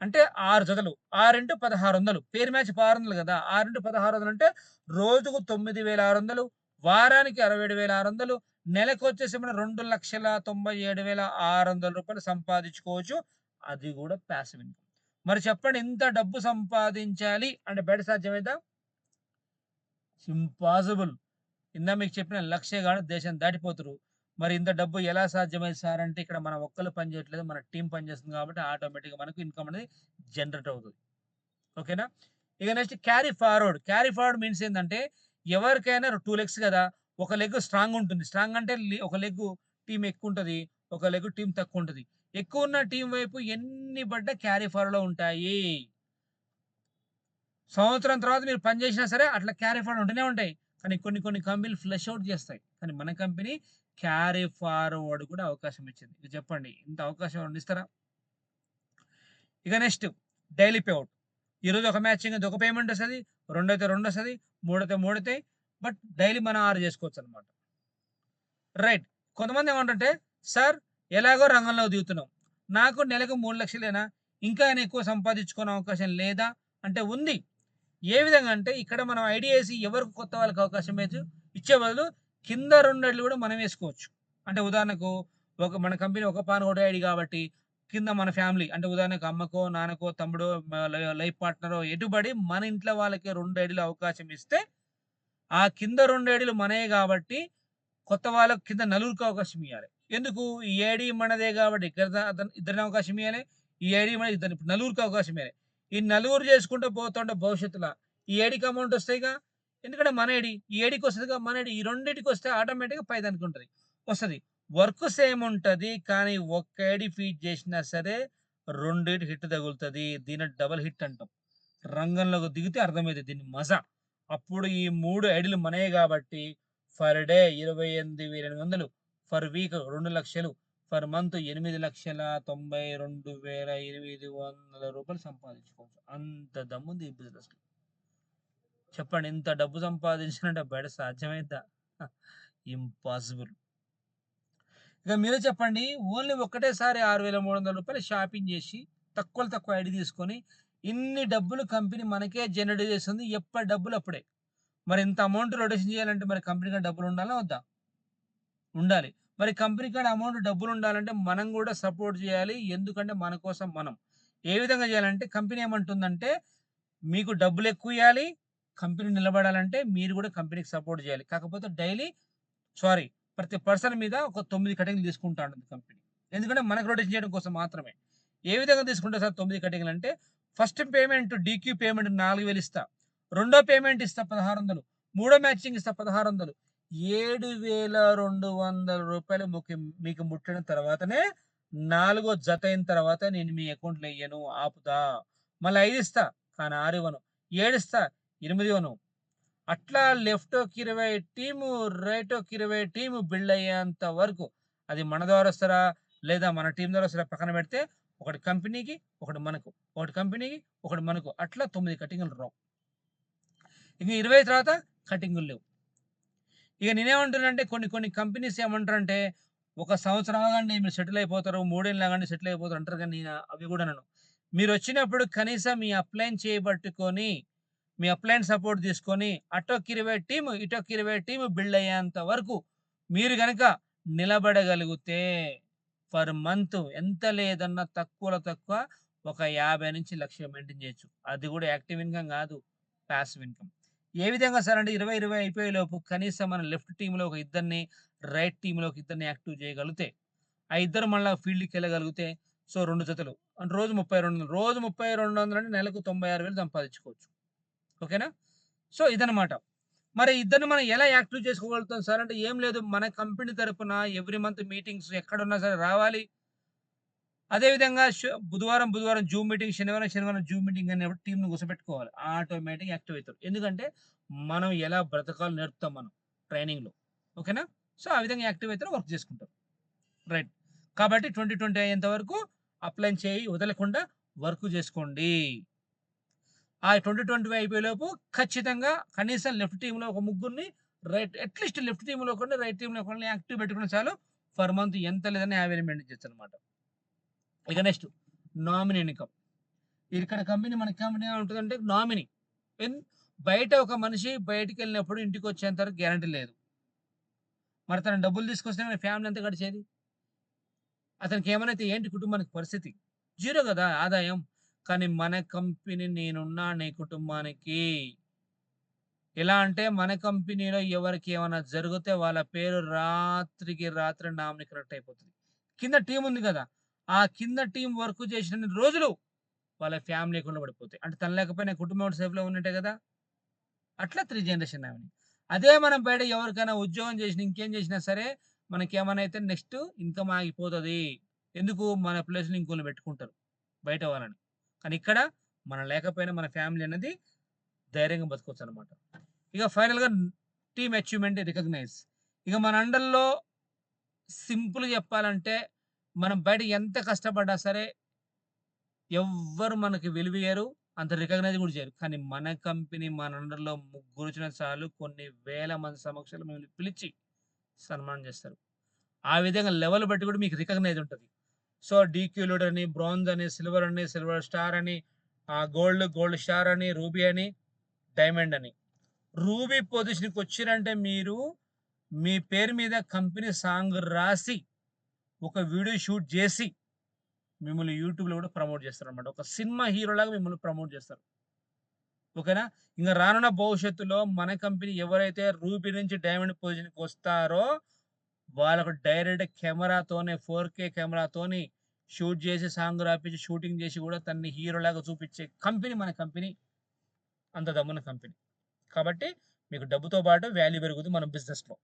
అంటే 6 జతలు. 6 ఇంటూ 1600 పేర్ మ్యాచ్ 600 గదా! 6 ఇంటూ 1600 అంటే రోజుకు 9,600 వారానికి 67,600 నెలకొచ్చేసి మనం రూ. 2,97,600 సంపాదించుకోవచ్చు. అది గూడా పాసివ్ ఇన్‌కమ్. మరి చెప్పండి ఇంత డబ్బు సంపాదించాలి అంటే బయట సాధ్యమైద్దా? ఇంపాసిబుల్. ఇందాక మీకు చెప్పిన లక్షే గాడు దేశం దాటిపోతుర్రు. మరి ఇంత డబ్బు ఎలా సాధ్యమైంది సార్ అంటే ఇక్కడ మనం ఒక్కళ్ళు పని చేయట్లేదు. మన టీమ్ పనిచేస్తుంది కాబట్టి ఆటోమేటిక్‌గా మనకు ఇన్‌కమ్ అనేది జనరేట్ అవుతది. ఓకేనా? ఇక next carry forward. Carry forward means ఏందంటే ఎవరికైనా 2 లెగ్స్ గదా! ఒక లెగ్ స్ట్రాంగ్ ఉంటుంది. స్ట్రాంగ్ అంటే ఒక లెగ్గు టీమ్ ఎక్కువుంటది. ఒక లెగ్ టీమ్ తక్కువుంటది. ఎక్కువున్న టీమ్ వైపు ఎన్ని పడ్డా క్యారీ ఫార్వర్డ్‌లో ఉంటాయి. సంవత్సరం తర్వాత మీరు పని చేసినా సరే అట్లా క్యారీ ఫార్వర్డ్ ఉంటూనే ఉంటాయి. కానీ కొన్ని కొన్ని కంపెనీలు ఫ్లష్ ఔట్ చేస్తాయి. కానీ మన కంపెనీ క్యారీ ఫార్వర్డ్ కూడా అవకాశం ఇచ్చింది. ఇది చెప్పండి ఇంత అవకాశం ఎవరైనా ఇస్తారా? ఇక నెక్స్ట్ డైలీ పే ఔట్. ఈరోజు ఒక మ్యాచింగ్ అయితే ఒక పేమెంట్ వస్తది. రెండైతే రెండొస్తది. మూడైతే మూడైతాయి. బట్ డైలీ మనం 6 చేసుకోవచ్చనమాట. రైట్. కొంతమంది ఏమంటంటే, "సార్ ఎలాగో రంగంలోకి దిగుతున్నాం. నాకు నెలకు 3,00,000 ఇంకా అయినా ఎక్కువ సంపాదించుకునే అవకాశం లేదా?" అంటే ఉంది. ఏ విధంగా అంటే ఇక్కడ మనం ఐడియా ఏసి ఎవరికి కొత్త వాళ్ళకి అవకాశం ఇచ్చే బదులు కింద 2 అడుగులు కూడా మనం ఏసుకోవచ్చు. అంటే ఉదాహరణకు మన కంపెనీ ఒక పాన్ ఒకటే ఐడీ కాబట్టి కింద మన ఫ్యామిలీ అంటే ఉదాహరణకు అమ్మకో, నాన్నకో, తమ్ముడో, లైఫ్ పార్ట్నరో ఎటుబడి మన ఇంట్లో వాళ్ళకి 2 ఐడీలు అవకాశం ఇస్తే, ఆ కింద 2 ఐడీలు మనయే కాబట్టి కొత్త వాళ్ళకి కింద నలుగురికి అవకాశం ఇయ్యాలి. ఎందుకు? ఈ ఐడీ మనదే కాబట్టి ఇద్దరిని అవకాశం ఇయ్యాలి. ఈ ఐడీ మనది ఇద్దరిని ఇప్పుడు నలుగురికి అవకాశం ఇయ్యాలి. ఈ నలుగురు చేసుకుంటూ పోతుంటే భవిష్యత్తుల ఈ ఐడీకి అమౌంట్ వస్తాయిగా. ఎందుకంటే మన ఐడీ. ఈ ఐడీకి వస్తదిగా మన ఐడీ. ఈ రెండిటికొస్తే ఆటోమేటిక్‌గా పైదానికి ఉంటది. వస్తది. వర్క్ సేమ్ ఉంటది. కానీ ఒక్క ఐడీ ఫీడ్ చేసినా సరే రెండిటి హిట్ తగులుతది. దీన్ని డబుల్ హిట్ అంటాం. రంగంలోకి దిగితే అర్థమైతది దీని మజా. అప్పుడు ఈ 3 ఐడీలు మనయే గాబట్టి for day 28,800 for week 2,00,000 for month 8,92,800 రూపాయలు సంపాదించుకోవచ్చు. అంత దమ్ముంది ఈ బిజినెస్‌లో. చెప్పండి ఇంత డబ్బు సంపాదించాలంటే బయట సాధ్యమైద్దా? ఇంపాసిబుల్. ఇక మీరే చెప్పండి. ఓన్లీ ఒక్కటేసారి రూ. 6,300 షాపింగ్ జేసి, తక్కువలో తక్కువ ఐడీ తీసుకొని, ఇన్ని డబ్బులు కంపెనీ మనకే జనరేట్ చేస్తుంది. ఎప్పటి డబ్బులు అప్పుడే. మరి ఇంత అమౌంట్ రొటేషన్ చేయాలంటే మరి కంపెనీ కాడ డబ్బులుండాలా వద్దా? ఉండాలి. మరి కంపెనీ కాడ అమౌంట్ డబ్బులుండాలంటే మనం గూడా సపోర్ట్ జేయాలి. ఎందుకంటే మన కోసం మనం. ఏ విధంగా జేయాలంటే కంపెనీ ఏమంటుందంటే, మీకు డబ్బులెక్కువియ్యాలి. కంపెనీ నిలబడాలంటే మీరు గూడా కంపెనీకి సపోర్ట్ జేయాలి. కాకపోతే సారీ. ప్రతి పర్సన్ మీద ఒక 9 కటింగ్‌లు తీసుకుంటా ఉంటది కంపెనీ. ఎందుకంటే మనకు రొటేషన్ చేయడం కోసం మాత్రమే. ఏ విధంగా తీసుకుంటా సార్ 9 కటింగ్‌లంటే ఫస్ట్ పేమెంట్ డీక్యూ పేమెంట్ 4,000 ఇస్తా. రెండో పేమెంట్ ఇస్తా 1,600. మూడో మ్యాచింగ్ ఇస్తా 1,600. రూ. 7,200 మీకు ముట్టిన తర్వాతనే నాలుగో జత అయిన తర్వాత నేను మీ అకౌంట్‌లో ఎయ్యను. ఆపుతా. మళ్ళా 5 ఇస్తా. కానీ 6 ఇవ్వను. ఏడిస్తా 8 నువ్వు. అట్లా లెఫ్ట్‌కి 20 టీము, రైట్‌కి 20 టీము బిల్డ్ అయ్యేంత వరకు అది మన ద్వారా వస్తారా? లేదా మన టీమ్ ద్వారా వస్తారా? పక్కన పెడితే ఒకటి కంపెనీకి, ఒకటి మనకు. ఒకటి కంపెనీకి, ఒకటి మనకు. అట్లా 9 కటింగులు రావు. ఇక 20 తర్వాత కటింగులు లేవు. ఇక నేనేమంటున్నానంటే కొన్ని కంపెనీస్ ఏమంటారంటే, ఒక సంవత్సరం ఆగండి మీరు సెటిల్ అయిపోతారు. 3 ఏళ్ళు ఆగండి సెటిల్ అయిపోతారు అంటారు కానీ నేను అవి కూడా అనను. మీరొచ్చినప్పుడు కనీసం మీ అప్లైన్ చేయబట్టుకొని, మీ అప్లైన్ సపోర్ట్ తీసుకొని అటొక 20 టీము, ఇటొక 20 టీము బిల్డ్ అయ్యేంత వరకు మీరు గనక నిలబడగలిగితే పర్ మంత్ ఎంత లేదన్నా తక్కువలో తక్కువ ఒక 50-1,00,000 మెయింటైన్ చేయొచ్చు. అది కూడా యాక్టివ్ ఇన్‌కమ్ కాదు. Passive income. ఏ విధంగా సార్ అంటే 20 అయిపోయేలోపు కనీసం మన లెఫ్ట్ టీమ్‌లో ఒక ఇద్దరిని, రైట్ టీమ్‌లో ఒక ఇద్దరిని యాక్టివ్ చేయగలిగితే, ఆ ఇద్దరు మళ్ళా ఫీల్డ్‌కెళ్ళగలిగితే సో 2 జతలు. అంటే రోజు 3200 రోజు 3200 అంటే నెలకు 96,000 సంపాదించుకోవచ్చు. ఓకేనా? సో ఇదనమాట. మరి ఇద్దరిని మనం ఎలా యాక్టివ్ చేసుకోగలుగుతాం సార్ అంటే ఏం లేదు. మన కంపెనీ తరపున ఎవ్రీ మంత్ మీటింగ్స్ ఎక్కడున్నా సరే రావాలి. అదే విధంగా బుధవారం జూమ్ మీటింగ్, శనివారం జూమ్ మీటింగ్ అనేప్పుడు టీమ్‌ని కూర్చోబెట్టుకోవాలి. ఆటోమేటిక్‌గా యాక్టివ్ అయితారు. ఎందుకంటే మనం ఎలా బ్రతకాలో నేర్పుతాం మనం ట్రైనింగ్‌లో. ఓకేనా? సో, ఆ విధంగా యాక్టివ్ అయితారు. వర్క్ చేసుకుంటారు. రైట్. కాబట్టి 2020 అయ్యేంత వరకు అప్లై చేయి వదలకుండా వర్క్ చేసుకోండి. ఆ 2020 అయిపోయేలోపు ఖచ్చితంగా కనీసం లెఫ్ట్ టీమ్‌లో ఒక ముగ్గురిని, రైట్ అట్‌లీస్ట్ లెఫ్ట్ టీమ్‌లో ఒకడిని, రైట్ టీమ్‌లో ఒకడిని యాక్టివ్ పెట్టుకున్నా చాలు. పర్ మంత్ ఎంత లేదన్నా 50,000 మెయింటైన్ చేయొచ్చనమాట. ఇక నెక్స్ట్ నామినీ ఇన్‌కమ్. ఇక్కడ మన కంపెనీ ఏముంటదంటే నామినీ. ఎన్ బయట ఒక మనిషి బయటికెళ్ళినప్పుడు ఇంటికొచ్చేంత వరకు గ్యారంటీ లేదు. మరి తను డబ్బులు తీసుకొస్తే మన ఫ్యామిలీ ఎంత గడిచేది? అతనికేమైనైతే ఏంటి కుటుంబానికి పరిస్థితి? జీరో గదా ఆదాయం. కానీ మన కంపెనీ నేనున్నా నీ కుటుంబానికి. ఎలా అంటే మన కంపెనీలో ఎవరికి ఏమన్నా జరిగితే వాళ్ళ పేరు రాత్రికి రాత్రి నామినీ కరెక్ట్ అయిపోతది. కింద టీమ్ ఉంది గదా! ఆ కింద టీమ్ వర్క్ చేసినన్ని రోజులు వాళ్ళ ఫ్యామిలీ అకౌంట్‌లో పడిపోతాయి. అంటే తను లేకపోయినా కుటుంబం కూడా సేఫ్‌లో ఉన్నట్టే గదా! అట్లా 3 జనరేషన్ నామినీ. అదే మనం బయట ఎవరికైనా ఉద్యోగం చేసినా, ఇంకేం చేసినా సరే మనకేమన్నా అయితే నెక్స్ట్ ఇన్‌కమ్ ఆగిపోతది. ఎందుకు? మన ప్లేస్‌లో ఇంకోళ్ళని పెట్టుకుంటారు. బయట వాళ్ళని. కానీ ఇక్కడ మనం లేకపోయినా మన ఫ్యామిలీ అనేది ధైర్యంగా బతకొచ్చనమాట. ఇక ఫైనల్‌గా టీమ్ అచీవ్‌మెంట్ రికగ్నైజ్. ఇక మన అండర్‌లో సింపుల్‌గా చెప్పాలంటే మనం బయట ఎంత కష్టపడ్డా సరే ఎవ్వరు మనకి విలువియ్యరు. అంత రికగ్నైజ్ గూడా జేయరు. కానీ మన కంపెనీ మన అండర్‌లో ముగ్గురొచ్చినా చాలు కొన్ని వేల మంది సమక్షంలో మిమ్మల్ని పిలిచి సన్మానం జేస్తారు. ఆ విధంగా లెవెల్ బట్టి గూడా మీకు రికగ్నైజ్ ఉంటది. సో, డీక్యూ లీడర్ అని, బ్రాంజ్ అని, సిల్వర్ స్టార్ అని, గోల్డ్ స్టార్ అని, రూబీ అని, డైమండ్ అని. రూబీ పొజిషన్‌కొచ్చిరంటే మీరు మీ పేరు మీద కంపెనీ సాంగ్ రాసి, ఒక వీడియో షూట్ జేసి మిమ్మల్ని యూట్యూబ్‌లో గూడా ప్రమోట్ జేస్తారనమాట. ఒక సినిమా హీరోలాగా మిమ్మల్ని ప్రమోట్ జేస్తారు. ఓకేనా? ఇంక రానున్న భవిష్యత్తులో మన కంపెనీ ఎవరైతే రూబీ నుంచి డైమండ్ పొజిషన్‌కొస్తారో, వాళ్ళకు డైరెక్ట్ కెమెరాతోనే 4K కెమెరాతోని షూట్ జేసి, సాంగ్ రాపిచ్చి, షూటింగ్ జేసి గూడా తనని హీరోలాగా చూపిచ్చే కంపెనీ మన కంపెనీ. అంత దమ్మున్న కంపెనీ. కాబట్టి మీకు డబ్బుతో పాటు వాల్యూ పెరుగుతుంది మన బిజినెస్‌లో.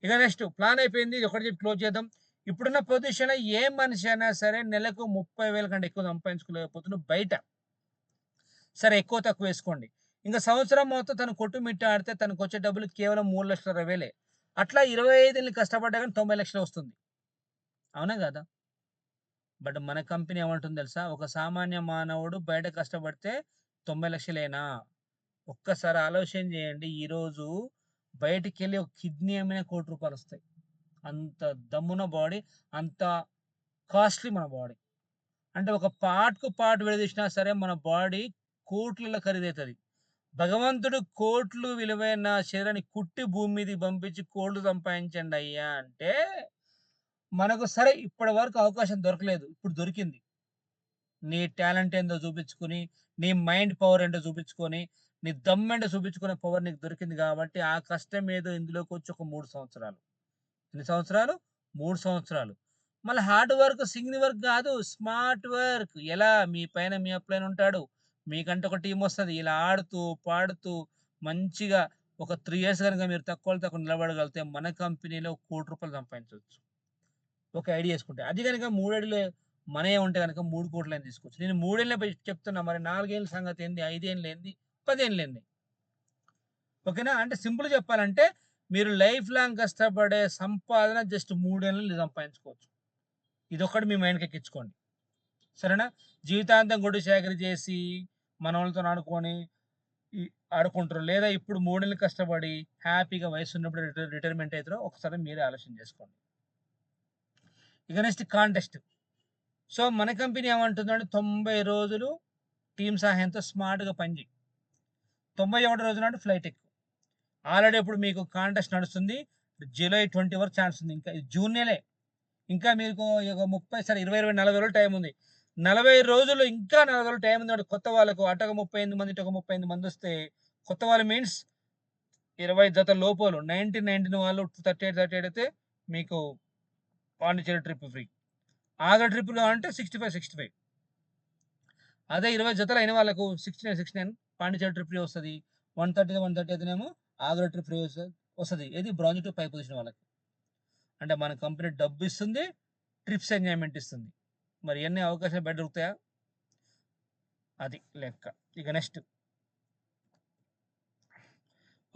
ఇక నెక్స్ట్ ప్లాన్ అయిపోయింది. ఇది ఒకటి చెప్పి క్లోజ్ చేద్దాం. ఇప్పుడున్న పొజిషన్‌లో ఏ మనిషి అయినా సరే నెలకు 30,000 కంటే ఎక్కువ సంపాదించుకోలేకపోతున్నాడు బయట. సరే ఎక్కువ తక్కువ వేసుకోండి. ఇంక సంవత్సరం మొత్తం తను కొట్టుమిట్టాడితే తనకొచ్చే డబ్బులు కేవలం 3,20,000 అట్లా 25 ఏళ్ళు కష్టపడ్డా గాని 90,00,000 వస్తుంది. అవునా కాదా? బట్ మన కంపెనీ ఏమంటుంది తెలుసా? ఒక సామాన్య మానవుడు బయట కష్టపడితే 90,00,000 ఒక్కసారి ఆలోచన చేయండి. ఈరోజు బయటికెళ్ళి ఒక కిడ్నీ అమ్మినా ₹1,00,00,000 వస్తాయి. అంత దమ్మున్న బాడీ, అంత కాస్ట్‌లీ మన బాడీ. అంటే ఒక పార్ట్‌కు పార్ట్ విడదీసినా సరే మన బాడీ కోట్లల్ల ఖరీదైతది. భగవంతుడు కోట్లు విలువైన శరీరాన్ని కుట్టి భూమి మీదకి పంపించి కోట్లు సంపాదించండయ్యా అంటే, మనకు సరే ఇప్పటి వరకు అవకాశం దొరకలేదు. ఇప్పుడు దొరికింది. నీ టాలెంట్ ఏందో చూపించుకొని, నీ మైండ్ పవర్ ఏంటో చూపించుకొని, నీ దమ్మేంటో చూపించుకునే పవర్ నీకు దొరికింది కాబట్టి, ఆ కష్టం ఏదో ఇందులోకొచ్చి ఒక 3 సంవత్సరాలు. ఎన్ని సంవత్సరాలు? 3 సంవత్సరాలు. మళ్ళా హార్డ్ వర్క్, సింగిల్ వర్క్ గాదు. Smart work. ఎలా? మీ పైన మీ అప్‌లైన్ ఉంటాడు. మీకంటే ఒక టీమొస్తది. ఇలా ఆడుతూ, పాడుతూ మంచిగా ఒక 3 ఇయర్స్ గనుక మీరు తక్కువలో తక్కువ నిలబడగలిగితే మన కంపెనీలో ₹1,00,00,000 సంపాదించొచ్చు. ఒక ఐడియా యేసుకుంటే. అది గనుక 3 అడుగులు మనయే ఉంటే గనక 3 కోట్లని తీసుకోవచ్చు. నేను 3 ఏళ్ళే చెప్తున్నా. మరి 4 ఏళ్ల సంగతి ఏంది? 5 ఏళ్ళు ఏంది? 10 ఏళ్ళు ఏంది? ఓకేనా? అంటే సింపుల్‌గా చెప్పాలంటే మీరు లైఫ్ లాంగ్ కష్టపడే సంపాదన జస్ట్ 3 ఏళ్లలో సంపాదించుకోవచ్చు. ఇదొక్కటి మీ మైండ్‌కి ఎక్కించుకోండి. సరేనా? జీవితాంతం గొడ్డు చాకిరీ చేసి మనోళ్ళతోని ఆడుకొని ఈ ఆడుకుంటారు. లేదా ఇప్పుడు 3 నెలలు కష్టపడి హ్యాపీగా వయసున్నప్పుడు రిటైర్మెంట్ అయితారో ఒకసారి మీరే ఆలోచన చేసుకోండి. ఇక నెక్స్ట్ కాంటెస్ట్. సో, మన కంపెనీ ఏమంటుందంటే 90 రోజులు టీమ్ సహాయంతో స్మార్ట్‌గా పని చెయి. 91 రోజు నాడు ఫ్లైట్ ఎక్కు. ఆల్రెడీ ఇప్పుడు మీకు కాంటెస్ట్ నడుస్తుంది. జూలై 20 వరకు ఛాన్స్ ఉంది. ఇంకా ఇది జూన్ నెలే. ఇంకా మీకు ఒక 30 సరే 20, 20, 40 రోజులు టైం ఉంది. 40 రోజులు ఇంకా 40 రోజులు టైం ఉంది. కొత్త వాళ్ళకు అటొక 38 మంది, ఇటొక 38 మందొస్తే కొత్త వాళ్ళు మీన్స్ 20 జత లోపోలు 19, 19 వాళ్ళు 38 అయితే మీకు Pondicherry trip free. Agra trip కావాలంటే 65, 65. అదే 20 జతలు అయిన వాళ్ళకు 69, 69 పాండిచ్చేరి ట్రిప్ ఫ్రీ వస్తది. 130, 130 అయితేనేమో ఆగ్రా ట్రిప్ ఫ్రీ వస్తది. ఏది బ్రాంజ్ టు పై పొజిషన్ వాళ్ళకి. అంటే మన కంపెనీ డబ్బు ఇస్తుంది, ట్రిప్స్ ఎంజాయ్‌మెంట్ ఇస్తుంది. మరి ఇయన్నీ అవకాశాలు బయట దొరుకుతాయా? అది లెక్క. ఇక నెక్స్ట్.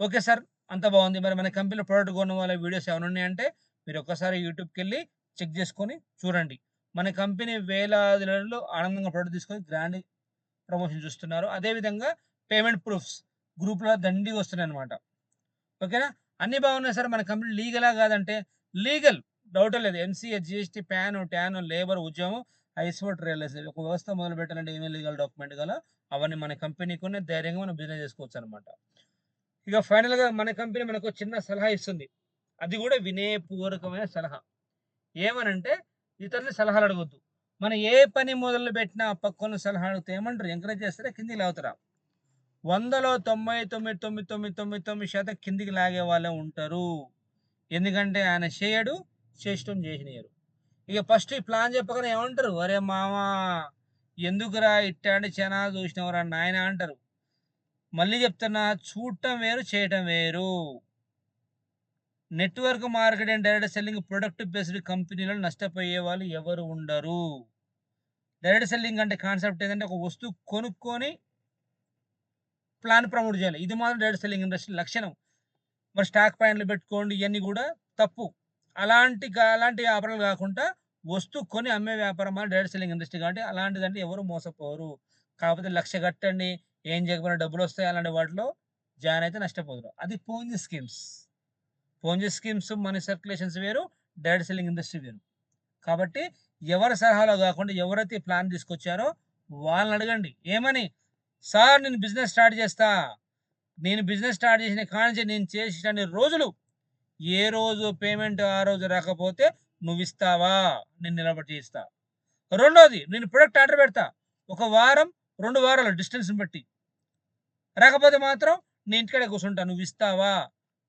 Okay sir. అంతా బాగుంది. మరి మన కంపెనీలో ప్రొడక్ట్ కొన్న వాళ్ళ వీడియోస్ ఏమైనా ఉన్నాయంటే మీరు ఒక్కసారి యూట్యూబ్‌కెళ్ళి చెక్ చేసుకొని చూడండి. మన కంపెనీ వేలాదిలలో ఆనందంగా ప్రొడక్ట్ తీసుకొని గ్రాండ్ ప్రమోషన్ చూస్తున్నారు. అదేవిధంగా పేమెంట్ ప్రూఫ్స్ గ్రూప్‌లో దండిగా వస్తున్నాయన్నమాట. ఓకేనా? అన్నీ బాగున్నాయి సార్. మన కంపెనీ లీగలా కాదంటే లీగల్. డౌటే లేదు. MCA, GST, pan, tan, labour, ఉద్యోగం, ఐస్‌ఓ, రియలైజ్ ఒక వ్యవస్థ మొదలుపెట్టాలంటే ఏమేమి లీగల్ డాక్యుమెంట్ కావాలో అవన్నీ మన కంపెనీకి ఉన్నాయి. ధైర్యంగా మనం బిజినెస్ చేసుకోవచ్చనమాట. ఇక ఫైనల్‌గా మన కంపెనీ మనకు చిన్న సలహా ఇస్తుంది. అది కూడా వినయపూర్వకమైన సలహా. ఏమనంటే ఇతరుల సలహాలు అడగొద్దు. మనం ఏ పని మొదలుపెట్టినా పక్కోళ్ళని సలహా అడిగితే ఏమంటారు? ఎంకరేజ్ చేస్తారా? కిందకి లాగుతారా? 100లో 99.99% కిందికి లాగే వాళ్ళే ఉంటారు. ఎందుకంటే ఆయన చేయడు, చేసేటోన్ని చేయనియ్యరు. ఇక ఫస్ట్ ఈ ప్లాన్ చెప్పగానే ఏమంటారు? "ఒరేయ్ మామ ఎందుకురా ఇట్టాంటి చానాలు చూసినవురా నాయనా" అంటారు. మళ్ళీ చెప్తున్నా చూడటం వేరు, చేయటం వేరు. Network marketing, direct selling, product based కంపెనీలో నష్టపోయే వాళ్ళు ఎవరు ఉండరు. డైరెక్ట్ సెల్లింగ్ అంటే కాన్సెప్ట్ ఏంటంటే ఒక వస్తువు కొనుక్కొని ప్లాన్ ప్రమోట్ చేయాలి. ఇది మాత్రం డైరెక్ట్ సెల్లింగ్ ఇండస్ట్రీ లక్షణం. మరి స్టాక్ పాయింట్లు పెట్టుకోండి ఇయన్నీ కూడా తప్పు. అలాంటి వ్యాపారాలు కాకుండా వస్తువు కొని అమ్మే వ్యాపారం మన డైరెక్ట్ సెల్లింగ్ ఇండస్ట్రీ కాబట్టి అలాంటిదంటే ఎవరు మోసపోరు. కాకపోతే 1,00,000 కట్టండి ఏం చేయకపోయినా డబ్బులొస్తాయి అలాంటి వాటిలో జాయిన్ అయితే నష్టపోదురు. అది Ponzi schemes. Ponzi schemes, money circulations వేరు, డైరెక్ట్ సెల్లింగ్ ఇండస్ట్రీ వేరు. కాబట్టి ఎవరి సలహాలో కాకుండా ఎవరైతే ఈ ప్లాన్ తీసుకొచ్చారో వాళ్ళని అడగండి. ఏమని? సార్ నేను బిజినెస్ స్టార్ట్ చేస్తా. నేను బిజినెస్ స్టార్ట్ చేసిన కానించి నేను చేసినన్ని రోజులు ఏ రోజు పేమెంట్ ఆ రోజు రాకపోతే నువ్విస్తావా? నేను నిలబడి చేయిస్తా. రెండోది నేను ప్రొడక్ట్ ఆర్డర్ పెడతా. 1 వారం, 2 వారాలు డిస్టెన్స్‌ని బట్టి. రాకపోతే మాత్రం నేను ఇంటికాడే కూర్చుంటా. నువ్విస్తావా?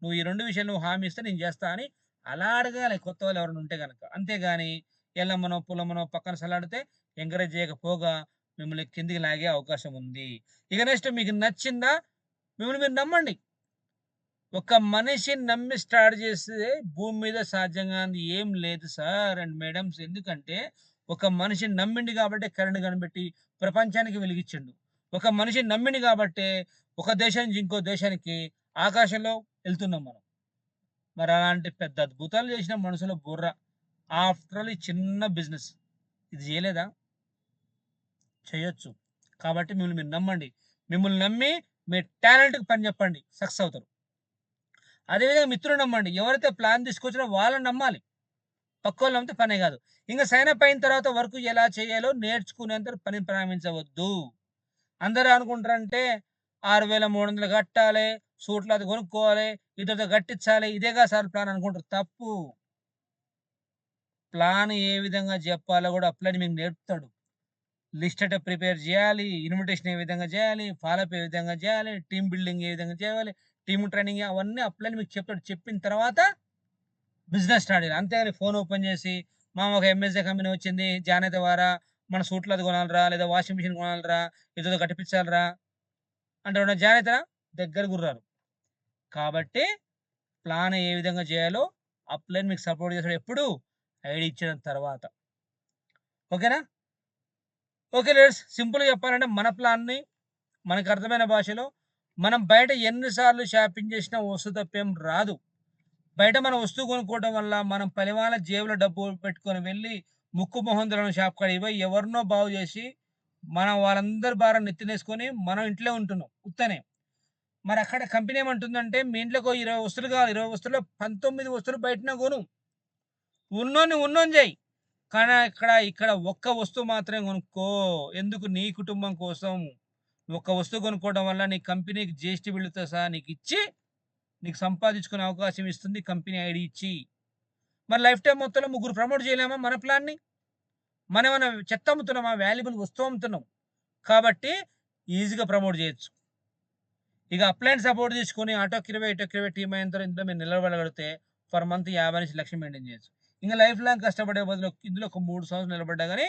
నువ్వు ఈ 2 విషయాలు నువ్వు హామీ ఇస్తే నేను చేస్తా అని అలా అడగాలి కొత్త వాళ్ళు ఎవరైనా ఉంటే గనక. అంతేగాని ఎల్లమ్మనో, పుల్లమ్మనో పక్కన సలాడితే ఎంకరేజ్ చేయకపోగా మిమ్మల్ని కిందికి లాగే అవకాశం ఉంది. ఇక నెక్స్ట్ మీకు నచ్చిందా? మిమ్మల్ని మీరు నమ్మండి. ఒక మనిషిని నమ్మి స్టార్ట్ చేస్తే భూమి మీద సాధ్యం కానిది ఏం లేదు సార్ అండ్ మేడమ్స్. ఎందుకంటే ఒక మనిషిని నమ్మిండు కాబట్టే కరెంట్ కనిపెట్టి ప్రపంచానికి వెలిగించిండు. ఒక మనిషిని నమ్మిండు కాబట్టే ఒక దేశం నుంచి ఇంకో దేశానికి ఆకాశంలో వెళ్తున్నాం మనం. మరి అలాంటి పెద్ద అద్భుతాలు చేసిన మనుషుల బుర్ర. ఆఫ్టర్ ఆల్ ఈ చిన్న బిజినెస్. ఇది చేయలేదా? చేయొచ్చు. కాబట్టి మిమ్మల్ని మీరు నమ్మండి. మిమ్మల్ని నమ్మి మీ టాలెంట్‌కి పని చెప్పండి. సక్సెస్ అవుతారు. అదేవిధంగా మిత్రులను నమ్మండి. ఎవరైతే ప్లాన్ తీసుకొచ్చారో వాళ్ళని నమ్మాలి. పక్కోళ్ళని నమ్మితే పనే కాదు. ఇంక సైన్ అప్ అయిన తర్వాత వర్క్ ఎలా చేయాలో నేర్చుకునేంత పని ప్రారంభించవద్దు. అందరూ అనుకుంటారంటే 6,300 కట్టాలి, సూట్లు అది కొనుక్కోవాలి, ఇతరులతో కట్టించాలి. ఇదేగా సార్ ప్లాన్ అనుకుంటారు. తప్పు. ప్లాన్ ఏ విధంగా చెప్పాలో కూడా అప్లైని మీకు నేర్పుతాడు. లిస్ట్ ఎట్టా ప్రిపేర్ చేయాలి, ఇన్విటేషన్ ఏ విధంగా చేయాలి, ఫాలోఅప్ ఏ విధంగా చేయాలి, టీమ్ బిల్డింగ్ ఏ విధంగా చేయాలి, టీమ్ ట్రైనింగ్ అవన్నీ అప్లైని మీకు చెప్తాడు. చెప్పిన తర్వాత బిజినెస్ స్టార్ట్ చేయాలి. అంతేగాని ఫోన్ ఓపెన్ చేసి మామ ఒక ఎంఎస్‌ఏ కంపెనీ వచ్చింది. జాయిన్ అయితవారా? మన సూట్లు అది కొనాలిరా, లేదా వాషింగ్ మిషన్ కొనాలిరా, ఏదేదో కట్టిపిచ్చాలిరా అంటే ఎవరైనా జాయిన్ అయితారా? దగ్గర గుర్రారు. కాబట్టి ప్లాన్ ఏ విధంగా చేయాలో అప్లైన్ మీకు సపోర్ట్ చేస్తాడు ఎప్పుడు? ఐడీ ఇచ్చిన తర్వాత. ఓకేనా? ఓకే లీడర్స్, సింపుల్గా చెప్పాలంటే మన ప్లాన్ని మనకు అర్థమైన భాషలో మనం బయట ఎన్నిసార్లు షాపింగ్ చేసినా వస్తువు తప్పేం రాదు. బయట మనం వస్తువు కొనుక్కోవడం వల్ల మనం పనివాళ్ళ జేబులో డబ్బు పెట్టుకొని వెళ్ళి ముక్కు మొహం తెలవని షాప్ కాడికి పోయి ఎవరినో బాగు చేసి మనం వాళ్ళందరి భారం నెత్తినేసుకొని మనం ఇంట్లో ఉంటున్నాం ఉత్తనే. మరి అక్కడ కంపెనీ ఏమంటుందంటే మీ ఇంట్లోకి 20 వస్తువులు కావాలి, 20 వస్తువుల్లో 19 వస్తువులు బయటనే కొను. ఉన్నోన్ని చెయ్యి. కానీ ఇక్కడ ఒక్క వస్తువు మాత్రమే కొనుక్కో. ఎందుకు? నీ కుటుంబం కోసం. ఒక్క వస్తువు కొనుక్కోవడం వల్ల నీ కంపెనీకి జీఎస్టీ బిల్లుతో సహా నీకిచ్చి, నీకు సంపాదించుకునే అవకాశం ఇస్తుంది కంపెనీ ఐడీ ఇచ్చి. మరి లైఫ్ టైమ్ మొత్తంలో ముగ్గురు ప్రమోట్ చేయలేమా మన ప్లాన్‌ని? మనమేమన్నా చెత్త అమ్ముతున్నామా? వాల్యుబుల్ వస్తువు అమ్ముతున్నాం. కాబట్టి ఈజీగా ప్రమోట్ చేయొచ్చు. ఇక అప్లైయన్స్ సపోర్ట్ తీసుకొని అటొక 20, ఇటొక 20 టీమ్ అయిన తర్వాత ఇందులో మీరు నిలబడగలిగితే పర్ మంత్ 50-1,00,000 మెయింటైన్ చేయొచ్చు. ఇంక లైఫ్ లాంగ్ కష్టపడే బదులు ఇందులో ఒక 3 సంవత్సరాలు నిలబడ్డా గానీ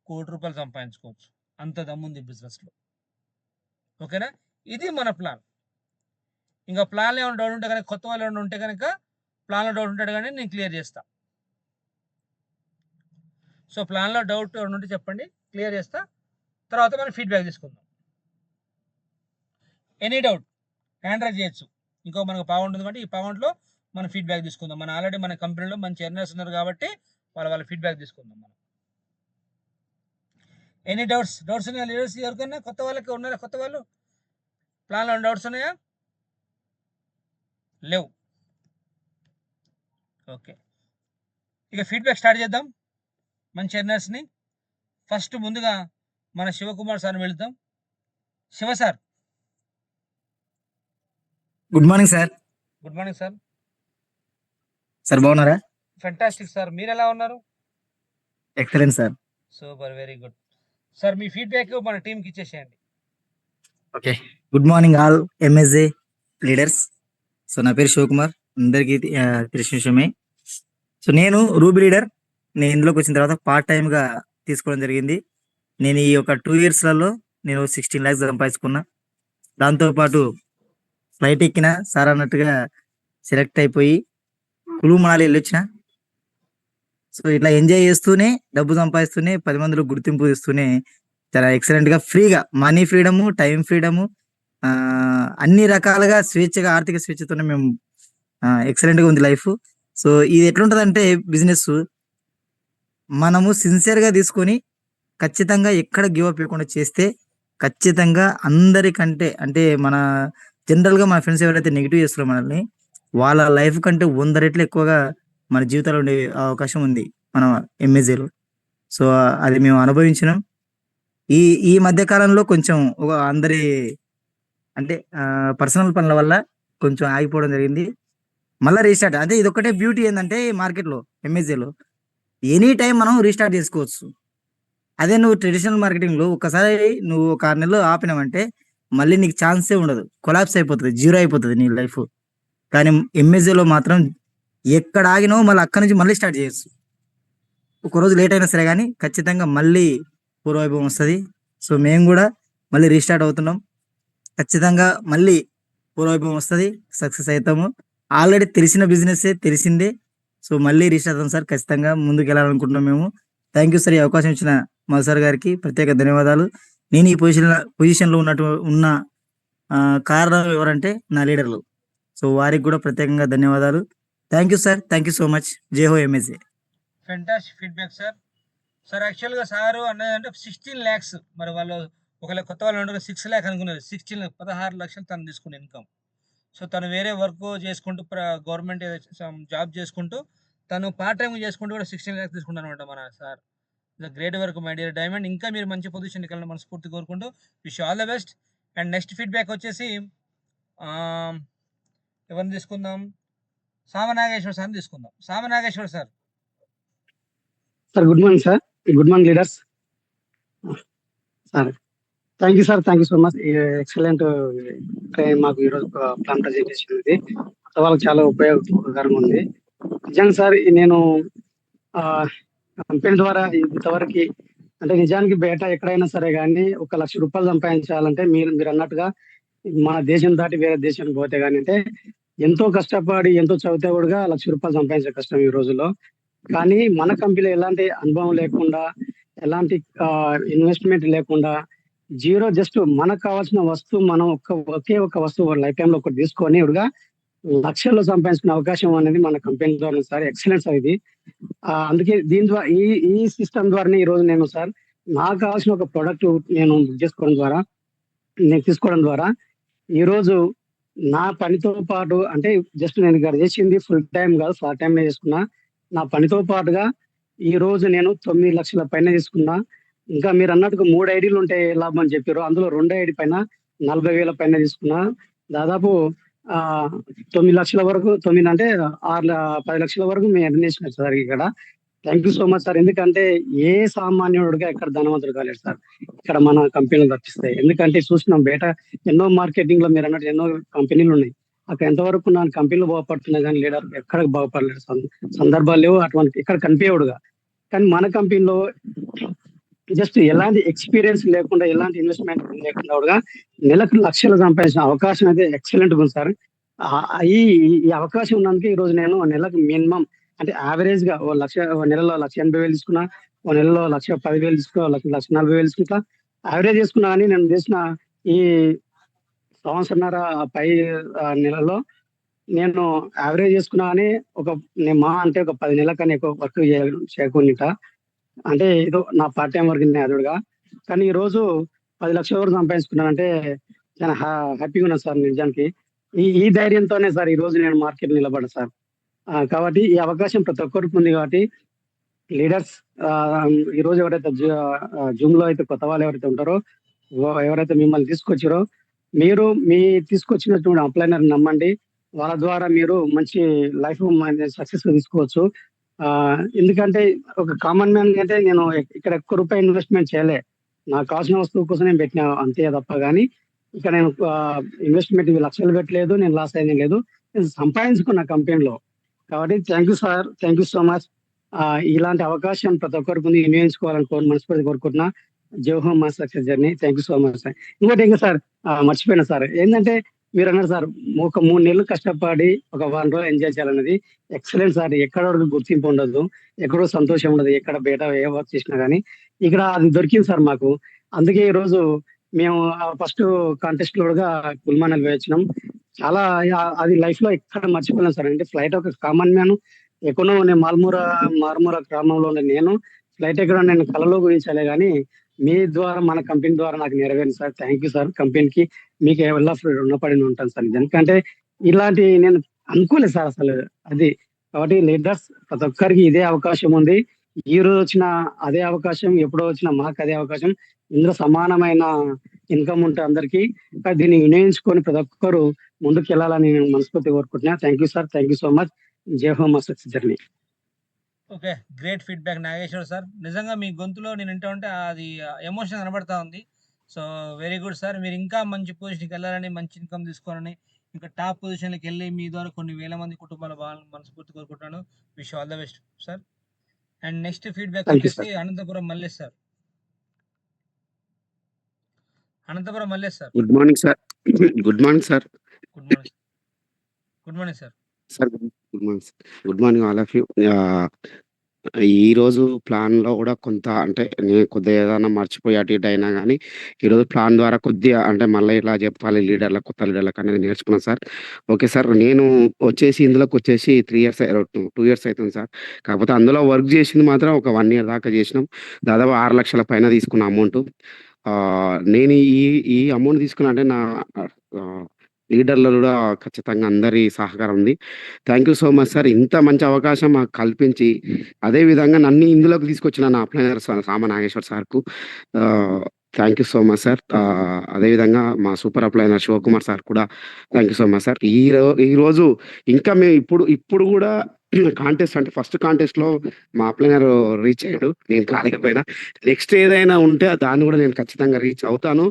₹1,00,00,000 సంపాదించుకోవచ్చు. అంత దమ్ముంది బిజినెస్‌లో. ఓకేనా? ఇది మన ప్లాన్. ఇంకా ప్లాన్‌లో ఏమైనా డౌట్ ఉంటే గనక కొత్త వాళ్ళు ఎవరైనా ఉంటే గనక ప్లాన్‌లో డౌట్ ఉంటే అడగండి, నేను క్లియర్ చేస్తా. సో, ప్లాన్‌లో డౌట్ ఏమైనా ఉంటే చెప్పండి, క్లియర్ చేస్తా. తర్వాత మనం ఫీడ్‌బ్యాక్ తీసుకుందాం. ఎనీ డౌట్ హ్యాండ్ రైజ్ చేయొచ్చు. మనకు పావు ఉంటుంది కాబట్టి ఈ పావుంట్లో మనం ఫీడ్‌బ్యాక్ తీసుకుందాం. ఆల్రెడీ మన కంపెనీలో మంచి ఎర్నర్స్ ఉన్నారు కాబట్టి వాళ్ళ ఫీడ్‌బ్యాక్ తీసుకుందాం మనం. ఎనీ డౌట్స్ ఉన్నాయా లీడర్స్? ఎవరికైనా కొత్త వాళ్ళకి ఉన్నారా? కొత్త వాళ్ళు ప్లాన్‌లో డౌట్స్ ఉన్నాయా? లేవు. ఓకే, ఇక ఫీడ్‌బ్యాక్ స్టార్ట్ చేద్దాం మంచి ఎర్నర్స్‌ని. ఫస్ట్ ముందుగా మన శివకుమార్ సార్‌ని వెళ్దాం. Shiva sir. Good morning sir. Good morning sir. Sir బాగున్నారా? ఫెంటాస్టిక్ సార్, మీరు ఎలా ఉన్నారు? Excellent sir. Super, very good sir. మీ ఫీడ్‌బ్యాక్ మన టీమ్‌కి ఇచ్చేసేయండి. Okay, good morning all MSA leaders. So నా పేరు శివకుమార్, అందరికీ తెలిసిన విషయమే. సో నేను రూబీ లీడర్. నేను ఇందులోకి వచ్చిన తర్వాత పార్ట్ టైంగా తీసుకోవడం జరిగింది. నేను ఈ ఒక 2 ఇయర్స్లలో నేను 16 lakhs సంపాదించుకున్నా. దాంతోపాటు ఫ్లైట్ ఎక్కిన సార్ అన్నట్టుగా సెలెక్ట్ అయిపోయి కులు మనాలి వెళ్ళొచ్చిన. సో ఇట్లా ఎంజాయ్ చేస్తూనే డబ్బు సంపాదిస్తూనే 10 మందిలో గుర్తింపు ఇస్తూనే చాలా ఎక్సలెంట్ గా ఫ్రీగా మనీ ఫ్రీడము, టైం ఫ్రీడము, అన్ని రకాలుగా స్వేచ్ఛగా ఆర్థిక స్వేచ్ఛతోనే మేము ఎక్సలెంట్ గా ఉంది లైఫ్. సో ఇది ఎట్లుంటది అంటే బిజినెస్ మనము సిన్సియర్ గా తీసుకొని ఖచ్చితంగా ఎక్కడ గివ్ అప్ ఇవ్వకుండా చేస్తే ఖచ్చితంగా అందరికంటే అంటే మన జనరల్ గా మన ఫ్రెండ్స్ ఎవరైతే నెగిటివ్ చేస్తారో మనల్ని, వాళ్ళ లైఫ్ కంటే 100 రెట్లు ఎక్కువగా మన జీవితాలు ఉండే అవకాశం ఉంది మన ఎంఎస్ఏలో. సో అది మేము అనుభవించినాం. ఈ ఈ మధ్య కాలంలో కొంచెం ఒక అందరి అంటే పర్సనల్ పనుల వల్ల కొంచెం ఆగిపోవడం జరిగింది. మళ్ళీ రీస్టార్ట్. అదే ఇది ఒకటే బ్యూటీ ఏంటంటే మార్కెట్లో ఎంఎస్ఏలో ఎనీ టైం మనం రీస్టార్ట్ చేసుకోవచ్చు. అదే నువ్వు ట్రెడిషనల్ మార్కెటింగ్ లో ఒకసారి నువ్వు ఒక 6 నెలలు ఆపినావంటే మళ్ళీ నీకు ఛాన్సే ఉండదు, కొలాప్స్ అయిపోతుంది, జీరో అయిపోతుంది నీ లైఫ్. కానీ ఎంఎస్ఏలో మాత్రం ఎక్కడ ఆగినావో మళ్ళీ అక్కడి నుంచి మళ్ళీ స్టార్ట్ చేయొచ్చు. ఒక రోజు లేట్ అయినా సరే కానీ ఖచ్చితంగా మళ్ళీ పూర్వవైభవం వస్తుంది. సో మేము కూడా మళ్ళీ రీస్టార్ట్ అవుతున్నాం. ఖచ్చితంగా మళ్ళీ పూర్వవైభవం వస్తుంది, సక్సెస్ అవుతాము. ఆల్రెడీ తెలిసిన బిజినెస్ తెలిసిందే. సో మళ్ళీ రీస్టార్ట్ అవుతాం సార్. ఖచ్చితంగా ముందుకు వెళ్ళాలనుకుంటున్నాం మేము. Thank you sir. ఈ అవకాశం ఇచ్చిన మధు గారికి ప్రత్యేక ధన్యవాదాలు. నేను ఈ పొజిషన్లో ఉన్న కారణం ఎవరంటే నా లీడర్లు. సో వారికి కూడా ప్రత్యేకంగా ధన్యవాదాలు. Thank you sir. Thank you so much. జై హో MSA. Fantastic feedback sir. Sir యాక్చువల్‌గా సారు అన్నదంటే 16 lakhs, మరి వాళ్ళు ఒకవేళ కొత్త వాళ్ళు ఉండగా 6 lakh అనుకున్నారు. 16 లక్షలు తను తీసుకున్న ఇన్‌కమ్. సో తను వేరే వర్క్ చేసుకుంటూ గవర్నమెంట్ జాబ్ చేసుకుంటూ తను పార్ట్ టైమ్ చేసుకుంటూ కూడా 16 lakhs తీసుకుంటారనమాట మన sir. Great work my dear diamond. ఇంకా మీరు మంచి పొజిషన్‌కి వెళ్ళాలని మనస్ఫూర్తిగా కోరుకుంటూ wish all the best. And next feedback వచ్చేసి ఎవరిని తీసుకుందాం? సామనాగేశ్వర్ సార్‌ని తీసుకుందాం. Samanageshwar sir. Sir good morning sir. Good morning leaders. Sir thank you sir. Thank you so much. Excellent మాకు ఈరోజు ప్లాన్ ప్రజెంటేషన్ ఇది వాళ్ళకి చాలా ఉపయోగకరంగా ఉంది. నిజంగా సార్ నేను కంపెనీ ద్వారా ఇంతవరకు అంటే నిజానికి బయట ఎక్కడైనా సరే కానీ ₹1,00,000 సంపాదించాలంటే మీరు అన్నట్టుగా మన దేశం దాటి వేరే దేశానికి పోతే కానీ అంటే ఎంతో కష్టపడి ఎంతో చదివితే కూడా ₹1,00,000 సంపాదించే కష్టం ఈ రోజుల్లో. కానీ మన కంపెనీలో ఎలాంటి అనుభవం లేకుండా ఎలాంటి ఇన్వెస్ట్మెంట్ లేకుండా జీరో, జస్ట్ మనకు కావాల్సిన వస్తువు మనం ఒకే ఒక వస్తువు లైఫ్ టైంలో ఒకటి తీసుకొని ఇవిడుగా లక్షల్లో సంపాదించుకునే అవకాశం అనేది మన కంపెనీ ద్వారా ఉంది సార్. ఎక్సలెంట్ సార్ ఇది. అందుకే దీని ద్వారా ఈ ఈ సిస్టమ్ ద్వారానే ఈ రోజు నేను సార్ నాకు కావాల్సిన ఒక ప్రోడక్ట్ నేను బుక్ చేసుకోవడం ద్వారా, నేను తీసుకోవడం ద్వారా ఈ రోజు నా పనితో పాటు, అంటే జస్ట్ నేను ఇక్కడ చేసింది ఫుల్ టైం కాదు, పార్ట్ టైం చేసుకున్నా. నా పనితో పాటుగా ఈ రోజు నేను 9 లక్షల పైన తీసుకున్నా. ఇంకా మీరు అన్నట్టుగా 3 ఐడీలు ఉంటే ఏ లాభం అని చెప్పారు. అందులో 2 ఐడి పైన 40,000 పైన తీసుకున్నా. దాదాపు 9 లక్షల వరకు, 9 అంటే 10 లక్షల వరకు మేము ఎర్న్ చేసినాం సార్ ఇక్కడ. Thank you so much sir. ఎందుకంటే ఏ సామాన్యుడిగా ఇక్కడ ధనవంతుడు కాలేడు సార్ ఇక్కడ మన కంపెనీలు తప్పిస్తాయి. ఎందుకంటే చూసినాం బయట ఎన్నో మార్కెటింగ్ లో మీరు అన్నట్టు ఎన్నో కంపెనీలు ఉన్నాయి. అక్కడ ఎంతవరకు నా కంపెనీలు బాగుపడుతున్నాయి కానీ లీడర్ ఎక్కడ బాగుపడలేదు. సందర్భాలు లేవు అటువంటి ఇక్కడ కనిపించవుడుగా. కానీ మన కంపెనీలో జస్ట్ ఎలాంటి ఎక్స్పీరియన్స్ లేకుండా, ఎలాంటి ఇన్వెస్ట్మెంట్ లేకుండా కూడా నెలకు లక్షలు సంపాదించిన అవకాశం అయితే ఎక్సలెంట్ ఉంది సార్. ఈ ఈ అవకాశం ఉన్నందుకు ఈ రోజు నేను నెలకు మినిమం అంటే యావరేజ్ గా ఓ నెలలో 1,80,000 తీసుకున్నా, ఓ నెలలో 1,10,000 తీసుకున్నా, 1,40,000 తీసుకుంటా. యావరేజ్ చేసుకున్నా కానీ నేను చేసిన ఈ సంవత్సరన్నర పై నెలలో నేను యావరేజ్ చేసుకున్నా కానీ నేను మా అంటే ఒక 10 నెలల కానీ ఎక్కువ వర్క్ చేయకుండా, అంటే ఏదో నా పార్ట్ టైం వర్క్ అదుడుగా. కానీ ఈ రోజు 10 లక్షల వరకు సంపాదించుకున్నానంటే చాలా హ్యాపీగా ఉన్నాను సార్ నిజానికి. ఈ ధైర్యంతోనే సార్ ఈ రోజు నేను మార్కెట్ నిలబడ్డా సార్. కాబట్టి ఈ అవకాశం ప్రతి ఒక్కరికి ఉంది. కాబట్టి లీడర్స్ ఈ రోజు ఎవరైతే జూమ్ లో అయితే కొత్త వాళ్ళు ఎవరైతే ఉంటారో, ఎవరైతే మిమ్మల్ని తీసుకొచ్చారో, మీరు తీసుకొచ్చినటువంటి అప్లైనర్ నమ్మండి. వాళ్ళ ద్వారా మీరు మంచి లైఫ్ సక్సెస్ తీసుకోవచ్చు. ఎందుకంటే ఒక కామన్ మ్యాన్ అంటే నేను ఇక్కడ ఒక్క రూపాయి ఇన్వెస్ట్మెంట్ చేయలే. నాకు కావాల్సిన వస్తువు కోసం నేను పెట్టిన అంతే తప్ప. కానీ ఇక్కడ నేను ఇన్వెస్ట్మెంట్ లక్షలు పెట్టలేదు, నేను లాస్ అయ్యేది లేదు, నేను సంపాదించుకున్న కంపెనీలో. కాబట్టి thank you sir, thank you so much. ఇలాంటి అవకాశం ప్రతి ఒక్కరికి ఉంది, వినియోగించుకోవాలని మనస్ఫూర్తి కోరుకుంటున్నా. జై హోమ్ మా success journey. Thank you so much sir. ఇంకోటి ఇంకా సార్ మర్చిపోయినా సార్, ఏంటంటే మీరు అన్నారు సార్ ఒక 3 నెలలు కష్టపడి ఒక 1 రోజు ఎంజాయ్ చేయాలన్నది ఎక్సలెంట్ సార్. ఎక్కడ గుర్తింపు ఉండదు, ఎక్కడో సంతోషం ఉండదు, ఎక్కడ బయట ఏ వర్క్ చేసినా కానీ ఇక్కడ అది దొరికింది సార్ మాకు. అందుకే ఈ రోజు మేము ఫస్ట్ కాంటెస్ట్ లో కూడా కుల్మానల్ వేయించినాం. చాలా అది లైఫ్ లో ఎక్కడ మర్చిపోలేం సార్. అంటే ఫ్లైట్ ఒక కామన్ మ్యాన్ ఎక్కడో నేను మారుమూర గ్రామంలో నేను ఫ్లైట్ ఎక్కడ నేను కలలో గురించాలే కానీ మీ ద్వారా మన కంపెనీ ద్వారా నాకు నెరవేరింది సార్. Thank you sir. కంపెనీకి మీకు ఎలా రుణపడి ఉంటాను సార్. ఎందుకంటే ఇలాంటి నేను అనుకోలేదు సార్ అసలు అది. కాబట్టి లీడర్స్ ప్రతి ఒక్కరికి ఇదే అవకాశం ఉంది. ఈ రోజు వచ్చిన అదే అవకాశం, ఎప్పుడో వచ్చినా మాకు అదే అవకాశం. ఇందులో సమానమైన ఇన్కమ్ ఉంటే అందరికీ దీన్ని వినియోగించుకొని ప్రతి ఒక్కరు ముందుకు వెళ్ళాలని నేను మనస్ఫూర్తి కోరుకుంటున్నా. Thank you sir, thank you so much. జై home success journey. Okay. Great feedback Nageshwar sir. నిజంగా మీ గొంతులో నేను వింటా ఉంటే అది ఎమోషన్ కనబడతా ఉంది. So, very good sir. మీరు ఇంకా మంచి పొజిషన్‌కెళ్ళాలని, మంచి ఇన్‌కమ్ తీసుకోవాలని, ఇంకా టాప్ పొజిషన్‌లోకెళ్ళి మీ ద్వారా కొన్ని వేల మంది కుటుంబాలు బాగాలని మనస్ఫూర్తిగా కోరుకుంటున్నాను. Wish you all the best sir. And next feedback thank you వచ్చేసి sir. Anantapuram Mallesh sir. Anantapuram Mallesh sir. Good morning sir. Good morning sir. Good morning. Good morning sir. Sir good morning sir. Good morning all of you. ఈరోజు ప్లాన్‌లో గూడా కొంత అంటే నేను కొద్దిగా ఏదైనా మర్చిపోయి అటు ఇటు అయినా గానీ, ఈరోజు ప్లాన్ ద్వారా కొద్దిగా అంటే మళ్ళీ ఇలా చెప్పాలి లీడర్లకు, కొత్త లీడర్లకు అనేది నేర్చుకున్నాను సార్. Okay sir. నేను ఇందులోకొచ్చేసి 2 ఇయర్స్ అయితుంది సార్. కాకపోతే అందులో వర్క్ చేసింది మాత్రం ఒక 1 ఇయర్ దాకా చేసినాం. దాదాపు 6 లక్షల పైన తీసుకున్న అమౌంటు. నేను ఈ అమౌంట్ తీసుకున్నా అంటే నా లీడర్‌లో గూడా ఖచ్చితంగా అందరి సహకారం ఉంది. Thank you so much sir. ఇంత మంచి అవకాశం మాకు కల్పించి, అదే విధంగా నన్ను ఇందులోకి తీసుకొచ్చిన నా అప్లైనర్ సామ నాగేశ్వర్ సార్‌కు thank you so much sir. అదేవిధంగా మా సూపర్ అప్లైనర్ శివకుమార్ సార్ కూడా thank you so much sir. ఈరోజు ఇంకా మేము ఇప్పుడు గూడా కాంటెస్ట్ అంటే ఫస్ట్ కాంటెస్ట్‌లో మా అప్లైనర్ రీచ్ అయ్యాడు. నేను కాలేకపోయినా. నెక్స్ట్ ఏదైనా ఉంటే దాన్ని గూడా నేను ఖచ్చితంగా రీచ్ అవుతాను.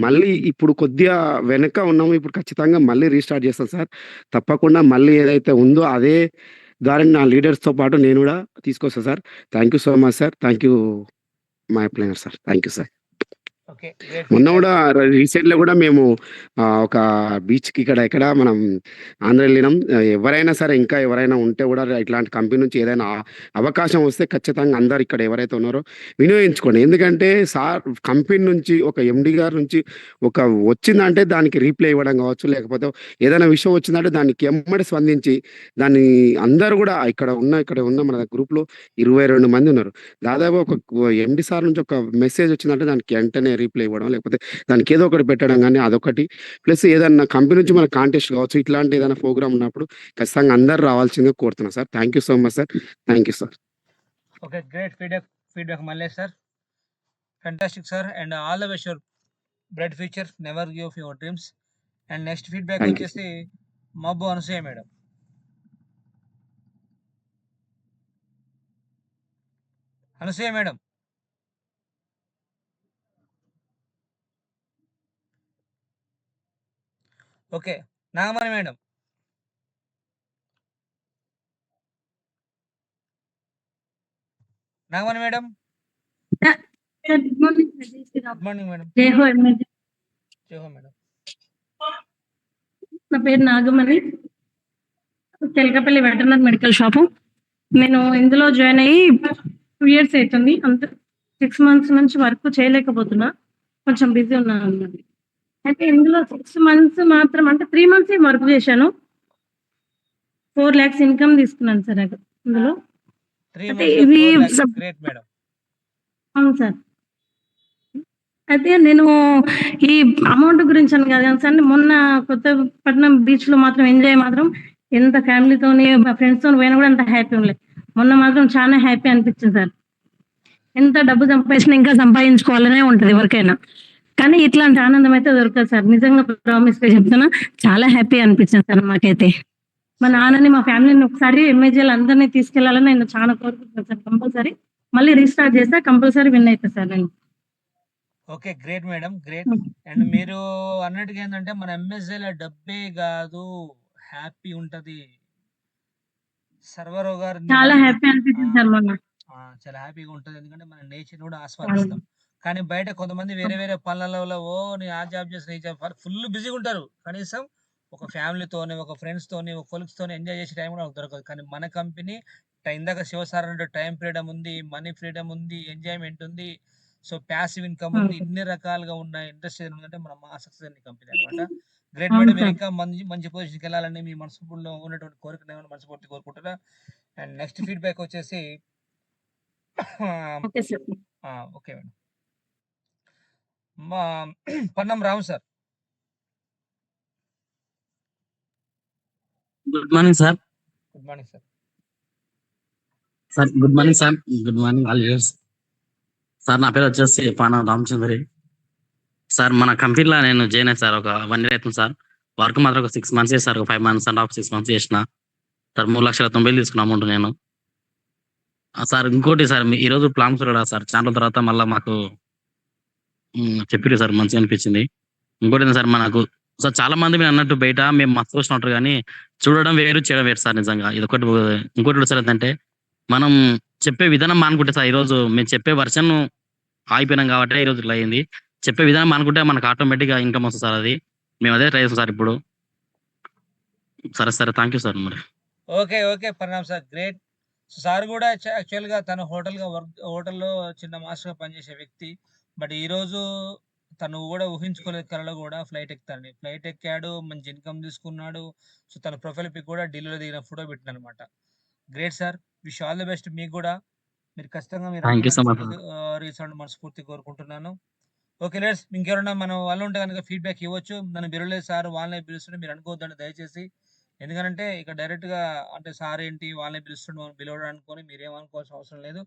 మళ్ళీ ఇప్పుడు కొద్దిగా వెనక ఉన్నాము. ఇప్పుడు ఖచ్చితంగా మళ్ళీ రీస్టార్ట్ చేస్తాను సార్. తప్పకుండా మళ్ళీ ఏదైతే ఉందో అదే దారిని నా లీడర్స్‌తో పాటు నేను గూడా తీసుకొస్తా sir. Thank you so much sir. Thank you my upliner sir. Thank you sir. Okay. Great మొన్న ఫీడ్‌బ్యాక్. గూడా రీసెంట్‌లో గూడా మేము ఒక బీచ్‌కి ఇక్కడ మనం ఆంధ్ర ఎళ్ళినాం. ఎవరైనా సరే ఇంకా ఎవరైనా ఉంటే గూడా ఇట్లాంటి కంపెనీ నుంచి ఏదైనా అవకాశం వస్తే ఖచ్చితంగా అందరూ ఇక్కడ ఎవరైతే ఉన్నారో వినియోగించుకోండి. ఎందుకంటే కంపెనీ నుంచి ఒక ఎండీ గారి నుంచి ఒక వచ్చిందంటే దానికి రీప్లై ఇవ్వడం గావచ్చు, లేకపోతే ఏదైనా విషయం వచ్చిందంటే దానికి ఎమ్మటే స్పందించి దాన్ని అందరూ గూడా ఇక్కడ ఉన్న మన గ్రూప్‌లో 22 మంది ఉన్నారు. దాదాపు ఒక ఎండీ సార్ నుంచి ఒక మెసేజ్ వచ్చిందంటే దానికి వెంటనే రీప్లై ఇవ్వడం, లేకపోతే దానికి ఏదో ఒకటి పెట్టడం గానీ అదొకటి. ప్లస్ ఏదన్నా కంపెనీ నుంచి మన కాంటెస్ట్ కావచ్చు, ఇట్లాంటి ఏదైనా ప్రోగ్రామ్ ఉన్నప్పుడు ఖచ్చితంగా అందరూ రావాల్సిందిగా కోరుతున్నా sir. Thank you so much sir. Thank you sir. Okay. Great feedback Mallesh sir. Fantastic sir. And all the best your bright future. Never give up your dreams. And next feedback thank you. వచ్చేసి మబ్బు Anasuya madam. Anasuya madam. Okay. Nagamani madam. Nagamani madam. Sir good morning sir. జై Sriram. Good morning madam. జై హో MLA. జై హో madam. నా పేరు Nagamani. Telakapalli veterinary medical shop. నేను ఇందులో జాయిన్ అయ్యి 2 ఇయర్స్ అవుతుంది. 6 మంత్స్ నుంచి వర్క్ చేయలేకపోతున్నా. కొంచెం బిజీ ఉన్నాను అన్నమాట. అయితే ఇందులో 6 మంత్స్ మాత్రం అంటే 3 మంత్సే వర్క్ చేశాను. 4 లాక్స్ ఇన్కమ్ తీసుకున్నాను సార్ ఇందులో. 3 అయితే మంత్స్‌లో ఇవి 4 లాక్స్. Great madam. అవును సార్. అయితే నేను ఈ అమౌంట్ గురించి అని కాదు కానీ సార్, మొన్న కొత్తపట్నం బీచ్‌లో మాత్రం ఎంజాయ్ మాత్రం ఎంత ఫ్యామిలీతోని, మా ఫ్రెండ్స్‌తోని పోయినా కూడా అంత హ్యాపీ ఉండలే. మొన్న మాత్రం చాలా హ్యాపీ అనిపించింది సార్. ఎంత డబ్బు సంపాదించినా ఇంకా సంపాదించుకోవాలనే ఉంటది ఎవరికైనా. కానీ ఇట్లాంటి ఆనందం అయితే దొరకదు సార్. నిజంగా ప్రామిస్‌గా చెప్తున్నా. చాలా హ్యాపీ అనిపించింది సార్ మాకైతే. మా సూపర్. నాన్నని, మా ఫ్యామిలీని ఒకసారి ఎంఏజీఎల్ అందరిని తీసుకెళ్లాలని నేను చాలా కోరుకుంటున్నాను సార్. కంపల్సరీ మళ్ళీ రీస్టార్ట్ చేస్తే కంపల్సరీ విన్ అయితా సార్ నేను. Okay. Great madam. Great. And మీరు అన్నట్టుగా ఏందంటే మన ఎంఎస్‌లో డబ్బే గాదు హ్యాపీ ఉంటది. సర్వరావు గారు చాలా నిజంగా హ్యాపీ అనిపించింది సార్ మొన్న. చాలా హ్యాపీగా ఉంటది. ఎందుకంటే మన నేచర్‌ని కూడా ఆస్వాదిస్తాం. కానీ బయట కొంతమంది వేరే వేరే పనులలో నేను ఆ జాబ్ చేస్తున్నా, ఈ జాబ్ ఫుల్ బిజీగా ఉంటారు. కనీసం ఒక ఫ్యామిలీతోని, ఒక ఫ్రెండ్స్‌తోని, ఒక కొలీగ్స్‌తోని ఎంజాయ్ చేసే టైం కూడా వాళ్ళకి దొరకదు. కానీ మన కంపెనీ ఇందాక శివ సార్ అన్నట్టు టైమ్ ఫ్రీడమ్ ఉంది, మనీ ఫ్రీడమ్ ఉంది, ఎంజాయ్‌మెంట్ ఉంది. సో, ప్యాసివ్ ఇన్‌కమ్ ఉంది. ఇన్ని రకాలుగా ఉన్న ఇండస్ట్రీ ఏదంటే మన మా సక్సెస్ అనే కంపెనీ అన్నమాట. గ్రేట్ అవును మేడం. మీరు సార్. ఇంకా మంచి మంచి పొజిషన్‌కి వెళ్ళాలని మీ మనస్ఫూర్తిలో ఉన్నటువంటి కోరికను మనస్ఫూర్తిగా కోరుకుంటున్నా. అండ్ నెక్స్ట్ ఫీడ్‌బ్యాక్ వచ్చేసి ఓకే సార్. Okay madam. మా Pannam Ramu sir. Good morning sir. Good morning sir. Sir good morning sir. Good morning all viewers. Sir నా పేరు వచ్చేసి పానం రామచంద్రి. సార్ మన కంపెనీలో నేను జాయిన్ అయ్యాను సార్. ఒక 1 ఇయర్ అవుతుంది సార్. వర్క్ మాత్రం ఒక 6 మంత్స్ చేశారు. ఒక 5 మంత్స్ అండ్ హాఫ్ 6 మంత్స్ చేసిన. సార్ 3,90,000 తీసుకున్న అమౌంట్ నేను. సార్ ఇంకోటి సార్ ఈరోజు ప్లాన్స్ కూడా సార్ చాలా రోజుల తర్వాత మళ్ళీ మాకు చెప్పిర్రు సార్, మంచిగా అనిపించింది. ఇంకోటి ఏంది సార్ మనకు సార్ చాలా మంది మీరు అన్నట్టు బయట మేము మస్తు చూసినా ఉంటారు కానీ చూడడం వేరు, చేయడం వేరు సార్ నిజంగా. ఇదొకటి. ఇంకోటి కూడా సార్ ఏంటంటే మనం చెప్పే విధానం మానుకుంటే సార్ ఈరోజు మేము చెప్పే వర్షన్ ఆగిపోయినాం కాబట్టి ఈరోజు ఇట్లా అయింది. చెప్పే విధానం మానుకుంటే మనకు ఆటోమేటిక్‌గా ఇన్‌కమ్ వస్తది సార్ అది. మేము అదే ట్రై చేస్తాం సార్ ఇప్పుడు. సరే థాంక్ యూ సార్ మరి. Okay. Okay. Parinam sir. Great. Sir కూడా యాక్చువల్‌గా తను హోటల్‌లో చిన్న మాస్టర్‌గా పనిచేసే వ్యక్తి. బట్ ఈరోజు తను కూడా ఊహించుకోలేదు కలలో కూడా ఫ్లైట్ ఎక్కుతాడని. ఫ్లైట్ ఎక్కాడు. మంచి ఇన్‌కమ్ తీసుకున్నాడు. సో, తన ప్రొఫైల్ పిక్ కూడా ఢిల్లీలో దిగిన ఫోటో పెట్టాడనమాట. Great sir. Wish all the best మీకు కూడా. మీరు ఖచ్చితంగా మీరు thank you so much. Reach అవ్వాలని మనస్ఫూర్తిగా కోరుకుంటున్నాను. ఓకే లీడర్స్, ఇంకెవరైనా మన వాళ్ళు ఉంటే గనుక ఫీడ్‌బ్యాక్ ఇవ్వచ్చు. నన్ను పిలవలేదు సార్, వాళ్ళనే పిలుస్తుంటే మీరు అనుకోవద్దండి దయచేసి. ఎందుకనంటే ఇక డైరెక్ట్‌గా అంటే సార్ ఏంటి వాళ్ళనే పిలుస్తుండు మనం పిలవడం అనుకోని మీరేమనుకోవాల్సిన అవసరం లేదు.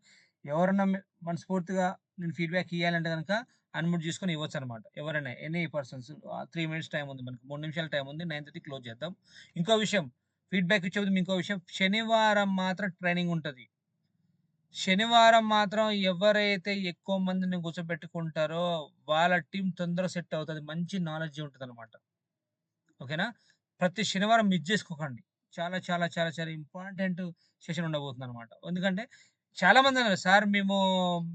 ఎవరన్నా మనస్ఫూర్తిగా నేను ఫీడ్‌బ్యాక్ ఇయ్యాలంటే గనక అన్‌మ్యూట్ చేసుకొని ఇవ్వొచ్చనమాట. ఎవరైనా ఎనీ పర్సన్స్. 3 మినిట్స్ టైమ్ ఉంది మనకు. 3 నిమిషాల టైమ్ ఉంది. 9:30 క్లోజ్ చేద్దాం. ఇంకో విషయం, ఫీడ్‌బ్యాక్ ఇచ్చే ముందు ఇంకో విషయం, శనివారం మాత్రం ట్రైనింగ్ ఉంటది. శనివారం మాత్రం ఎవరైతే ఎక్కువ మందిని కూర్చోబెట్టుకుంటారో వాళ్ళ టీమ్ తొందరగా సెట్ అవుతది. మంచి నాలెడ్జ్ ఉంటదనమాట. ఓకేనా? ప్రతి శనివారం మిస్ చేసుకోకండి. చాలా చాలా చాలా చాలా ఇంపార్టెంట్ సెషన్ ఉండబోతుందనమాట. ఎందుకంటే చాలా మంది అన్నారు సార్ మేము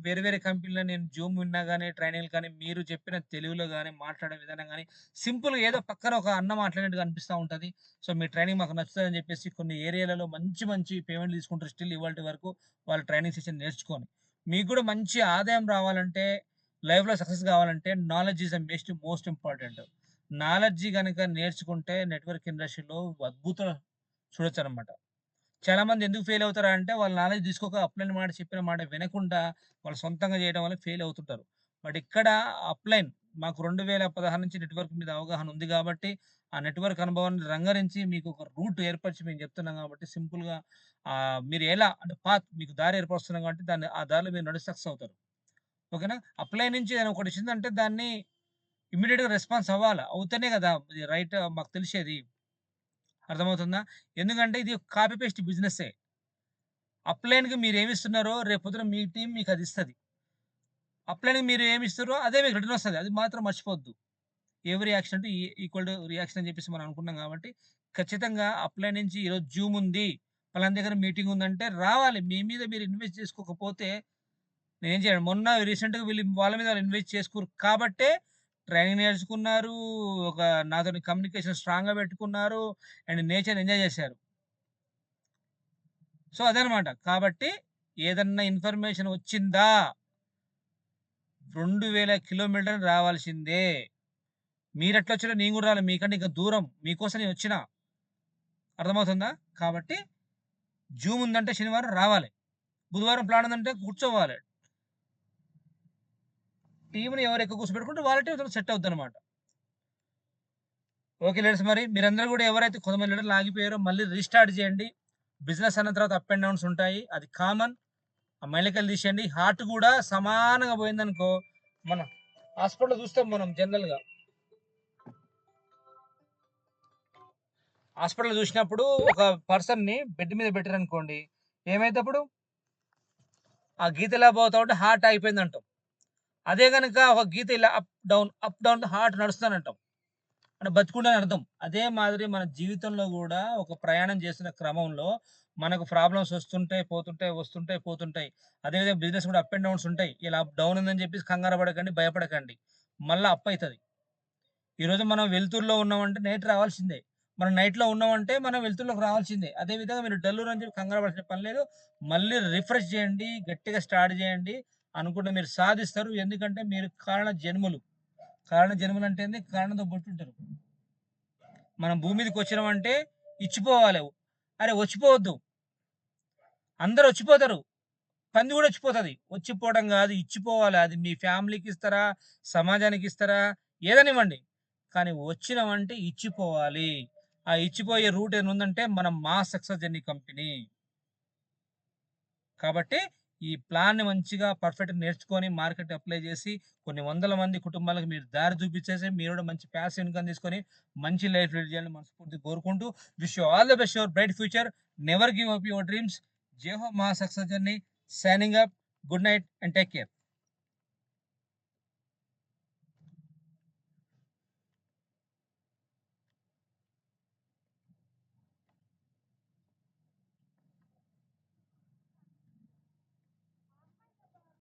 వేరే వేరే కంపెనీలో నేను జూమ్ విన్నా గానీ, ట్రైనింగ్‌లు కానీ, మీరు చెప్పిన తెలుగులో గానీ, మాట్లాడే విధానం గానీ, సింపుల్‌గా ఏదో పక్కన ఒక అన్న మాట్లాడినట్టుగా అనిపిస్తా ఉంటది. సో, మీ ట్రైనింగ్ మాకు నచ్చుతదని చెప్పేసి కొన్ని ఏరియాలలో మంచి మంచి పేమెంట్లు తీసుకుంటారు స్టిల్ ఇవాల్టి వరకు వాళ్ళు ట్రైనింగ్ సెషన్ నేర్చుకొని. మీకు కూడా మంచి ఆదాయం రావాలంటే, లైఫ్‌లో సక్సెస్ కావాలంటే knowledge is the most important. Knowledge గనక నేర్చుకుంటే నెట్వర్క్ ఇండస్ట్రీలో అద్భుతాలు చూడొచ్చనమాట. చాలామంది ఎందుకు ఫెయిల్ అవుతారంటే, వాళ్ళ నాలెడ్జ్ తీసుకోక అప్‌లైన్ మాట చెప్పిన మాట వినకుండా, వాళ్ళు సొంతంగా చేయడం వల్ల ఫెయిల్ అవుతుంటారు. బట్ ఇక్కడ అప్‌లైన్ మాకు 2016 నుంచి నెట్వర్క్ మీద అవగాహన ఉంది గాబట్టి, ఆ నెట్వర్క్ అనుభవాన్ని రంగరించి మీకు ఒక రూట్ ఏర్పరిచి మేము చెప్తున్నాం గాబట్టి సింపుల్‌గా మీరు ఎలా అంటే పాత్ మీకు దారి ఏర్పరుస్తున్నాం కాబట్టి ఆ దారిలో మీరు నడిచి సక్సెస్ అవుతారు. ఓకేనా? అప్‌లైన్ నుంచి ఏదైనా ఒకటొచ్చిందంటే దాన్ని ఇమ్మీడియేట్‌గా రెస్పాన్స్ అవ్వాలా. అవుతేనే గదా! ఇది రైట్ మాకు తెలిసేది. అర్థమవుతుందా? ఎందుకంటే ఇది కాపీ పేస్ట్ బిజినెస్సే. అప్‌లైన్‌కి మీరేమిస్తున్నారో రేపొద్దున మీ టీమ్ మీకదిస్తది. అప్‌లైన్‌కి మీరు ఏమిస్తుర్రో అదే మీకు రిటర్న్ వస్తది. అది మాత్రం మర్చిపోవద్దు. Every action to equal to reaction అని చెప్పేసి మనం అనుకున్నాం కాబట్టి, ఖచ్చితంగా అప్‌లైన్ నుంచి ఈరోజు జూమ్ ఉంది, పలానా దగ్గర మీటింగ్ ఉందంటే రావాలి. మీ మీద మీరు ఇన్వెస్ట్ చేసుకోకపోతే నేనేం చేయను. మొన్న రీసెంట్‌గా వాళ్ళ మీద వాళ్ళు ఇన్వెస్ట్ చేసుకోరు కాబట్టే ట్రైనింగ్ నేర్చుకున్నారు. ఒక నాతోని కమ్యూనికేషన్ స్ట్రాంగ్‌గా పెట్టుకున్నారు. అండ్ నేచర్‌ని ఎంజాయ్ చేశారు. సో, అదనమాట. కాబట్టి ఏదన్నా ఇన్ఫర్మేషన్ వచ్చిందా 2000 కిలోమీటర్లు రావాల్సిందే. మీరెట్లొచ్చిర్రో నేను గూడా రాలే. మీకంటే ఇంకా దూరం. మీకోసం నేనొచ్చినా. అర్థమవుతుందా? కాబట్టి జూమ్ ఉందంటే శనివారం రావాలి. బుధవారం ప్లాన్ ఉందంటే కూర్చోవాలి. టీమ్‌ని ఎవరు ఎక్కువ కూర్చోబెట్టుకుంటే వాళ్ళ టీమ్ సెట్ అవుద్దనమాట. ఓకే లీడర్స్ మరి మీరందరూ గూడా ఎవరైతే కొంతమంది లీడర్లు ఆగిపోయారో మళ్ళీ రీస్టార్ట్ చేయండి. బిజినెస్ అన్న తర్వాత అప్ అండ్ డౌన్స్ ఉంటాయి. అది కామన్. ఆ మెలికలు తీసేయండి. హార్ట్ గూడా సమానంగా పోయిందనుకో, మన హాస్పిటల్‌లో చూస్తాం మనం జనరల్‌గా. హాస్పిటల్‌లో చూసినప్పుడు ఒక పర్సన్‌ని బెడ్ మీద పెట్టారనుకోండి. ఏమైద్దప్పుడు? ఆ గీత ఇలా పోతా ఉంటే హార్ట్ ఆగిపోయిందంటాం. అదే గనక ఒక గీత ఇలా అప్ డౌన్ హార్ట్ నడుస్తుందంటాం. అంటే బతికుండని అర్థం. అదే మాదిరి మన జీవితంలో గూడా ఒక ప్రయాణం చేస్తున్న క్రమంలో మనకు ప్రాబ్లమ్స్ వస్తుంటాయి, పోతుంటాయి, వస్తుంటాయి, పోతుంటాయి. అదేవిధంగా బిజినెస్ కూడా అప్ అండ్ డౌన్స్ ఉంటాయి. ఇలా డౌన్ ఉందని చెప్పేసి కంగారు పడకండి, భయపడకండి. మళ్ళా అప్ అయితది. ఈరోజు మనం వెలుతురులో ఉన్నామంటే నైట్ రావాల్సిందే. మనం నైట్‌లో ఉన్నామంటే మనం వెలుతురులోకి రావాల్సిందే. అదే విధంగా మీరు డల్లురని చెప్పి కంగారు పడాల్సిన పని లేదు. మళ్ళీ రిఫ్రెష్ చేయండి. గట్టిగా స్టార్ట్ చేయండి. అనుకుంటే మీరు సాధిస్తారు. ఎందుకంటే మీరు కారణ జన్ములు. కారణ జన్ములంటే ఏంది? కారణంతో పుట్టుంటారు. మనం భూమి మీదకొచ్చినామంటే ఇచ్చిపోవాలి. అరే! వచ్చిపోవద్దు. అందరూ వచ్చిపోతారు. పంది గూడా వచ్చిపోతది. వచ్చిపోవడం గాదు, ఇచ్చిపోవాలి. అది మీ ఫ్యామిలీకిస్తారా, సమాజానికిస్తారా, ఏదనివ్వండి. కానీ వచ్చినమంటే ఇచ్చిపోవాలి. ఆ ఇచ్చిపోయే రూట్ ఏమైనా ఉందంటే మన మాస్ సక్సెస్ జర్నీ కంపెనీ. కాబట్టి ఈ ప్లాన్‌ని మంచిగా పర్ఫెక్ట్‌గా నేర్చుకొని మార్కెట్ అప్లై చేసి కొన్ని వందల మంది కుటుంబాలకు మీరు దారి చూపించేసి మీరు కూడా మంచి ప్యాసివ్ ఇన్‌కమ్ తీసుకొని మంచి లైఫ్ లీడ్ చేయాలని మనస్ఫూర్తిగా కోరుకుంటూ wish you all the best your bright future. Never give up your dreams. జై హో మహా success journey. Signing up. Good night and take care.